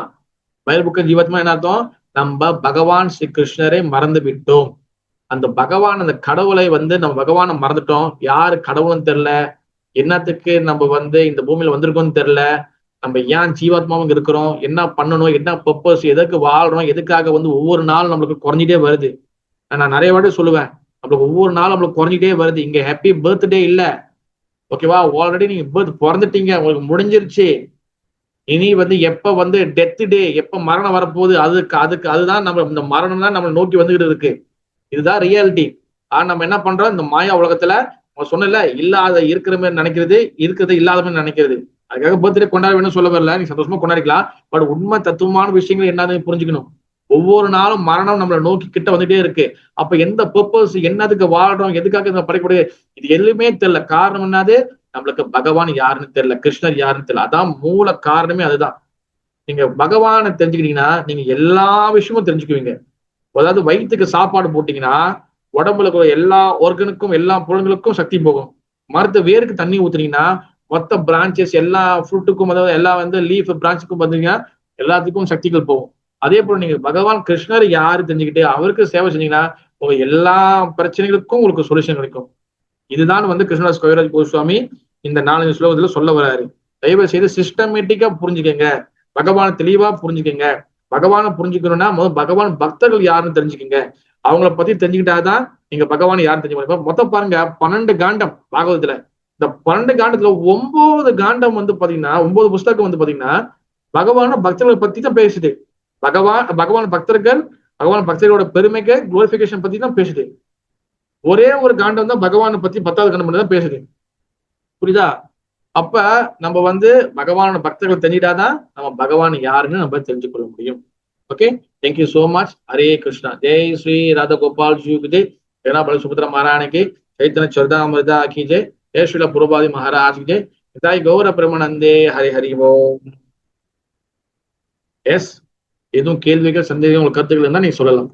பைர்முக ஜீவாத்மா என்ன அர்த்தம்? நம்ம பகவான் ஸ்ரீ கிருஷ்ணரை மறந்து விட்டோம். அந்த பகவான், அந்த கடவுளை நம்ம பகவானை மறந்துட்டோம். யாரு கடவுள்னு தெரியல, என்னத்துக்கு நம்ம இந்த பூமியில வந்திருக்கோம்னு தெரியல, நம்ம ஏன் ஜீவாத்மாவும் இருக்கிறோம், என்ன பண்ணணும், என்ன பர்பஸ், எதுக்கு வாழ்றோம், எதுக்காக ஒவ்வொரு நாளும் நம்மளுக்கு குறைஞ்சிட்டே வருது. நான் நிறைய வாட்டி சொல்லுவேன், நம்மளுக்கு ஒவ்வொரு நாளும் நம்மளுக்கு குறைஞ்சிட்டே வருது. இங்க ஹாப்பி பர்த்டே இல்ல, ஓகேவா? ஆல்ரெடி நீங்க பிறந்துட்டீங்க, உங்களுக்கு முடிஞ்சிருச்சு. இனி எப்ப டெத் டே, எப்ப மரணம் வரப்போகுது, அதுதான் நம்ம இந்த மரணம் தான் நம்ம நோக்கி வந்துகிட்டு இருக்கு. இதுதான் ரியாலிட்டி. ஆனா நம்ம என்ன பண்றோம், இந்த மாயா உலகத்துல சொன்னல இல்லாத இருக்கிற மாதிரி நினைக்கிறது, இருக்கிறது இல்லாத மாதிரி நினைக்கிறது. அதுக்காக பர்த்டே கொண்டாட வேணும்னு சொல்ல வரல, நீ சந்தோஷமா கொண்டாடிக்கலாம். பட் உண்மை தத்துவமான விஷயங்கள் என்னன்னு புரிஞ்சுக்கணும். ஒவ்வொரு நாளும் மரணம் நம்மளை நோக்கி கிட்ட வந்துட்டே இருக்கு. அப்ப எந்த பர்பஸ், என்னதுக்கு வாழ்றோம், எதுக்காக இந்த படைக்கக்கூடிய, இது எதுவுமே தெரியல. காரணம் என்னது? நம்மளுக்கு பகவான் யாருன்னு தெரியல, கிருஷ்ணர் யாருன்னு தெரியல. அதான் மூல காரணமே அதுதான். நீங்க பகவானை தெரிஞ்சுக்கிட்டீங்கன்னா நீங்க எல்லா விஷயமும் தெரிஞ்சுக்குவீங்க. அதாவது வயிற்றுக்கு சாப்பாடு போட்டீங்கன்னா உடம்புல எல்லா ஆர்கனுக்கும், எல்லா புலன்களுக்கும் சக்தி போகும். மரத்து வேருக்கு தண்ணி ஊத்துனீங்கன்னா மொத்த பிரான்ச்சஸ் எல்லா ஃப்ரூட்டுக்கும், அதாவது எல்லா லீஃப் பிரான்ச்சுக்கும் பார்த்தீங்கன்னா எல்லாத்துக்கும் சக்திகள் போகும். அதே போல நீங்க பகவான் கிருஷ்ணர் யாரு தெரிஞ்சுக்கிட்டு அவருக்கு சேவை செஞ்சீங்கன்னா உங்க எல்லா பிரச்சனைகளுக்கும் உங்களுக்கு சொல்யூஷன் கிடைக்கும். இதுதான் கிருஷ்ணதாஸ் கவிராஜ் கோஸ்வாமி இந்த 4 ஸ்லோகத்துல சொல்ல வராரு. தயவு செய்து சிஸ்டமேட்டிக்கா புரிஞ்சுக்கங்க, பகவானை தெளிவா புரிஞ்சுக்கங்க. பகவானை புரிஞ்சுக்கணும்னா முதல் பகவான் பக்தர்கள் யாருன்னு தெரிஞ்சுக்கங்க. அவங்கள பத்தி தெரிஞ்சுக்கிட்டாதான் நீங்க பகவான் யாருன்னு தெரிஞ்சுக்கணும். மொத்தம் பாருங்க 12 காண்டம் பாகவதத்துல. இந்த 12 காண்டத்துல 9 காண்டம் பாத்தீங்கன்னா 9 புஸ்தகம் பாத்தீங்கன்னா பகவான பக்தர்களை பத்தி தான் பேசுது. பகவான் பக்தர்களோட பெருமைக்கு குளோரிபிகேஷன் பத்தி தான் பேசுது. ஒரே ஒரு காண்டம் தான் பகவானை பத்தி 10வது காண்டம் தான் பேசுது. புரியுதா? அப்ப நம்ம பகவானோட பக்தர்கள் தெரிஞ்சிட்டாதான் நம்ம பகவான் யாருன்னு நம்ம தெரிஞ்சு கொள்ள முடியும். Okay, thank you so much. Hare Krishna. ஜெய் ஸ்ரீ ராதா கோபால் ஜி ஜெய், ஜெகநாத பல சுபத்ரா மகாராணிக்கு, சைத்தன்ய சரிதாமிர்தா கி ஜெய், ஜெய் ஸ்ரீல புரபாதி மகாராஜ் ஜெய், தாய் கௌர பிரமநந்தே. ஹரி ஹரி ஓம். எஸ், எதுவும் கேள்விகள், சந்தேகங்கள், கருத்துக்கள் இருந்தா நீங்க சொல்லலாம்.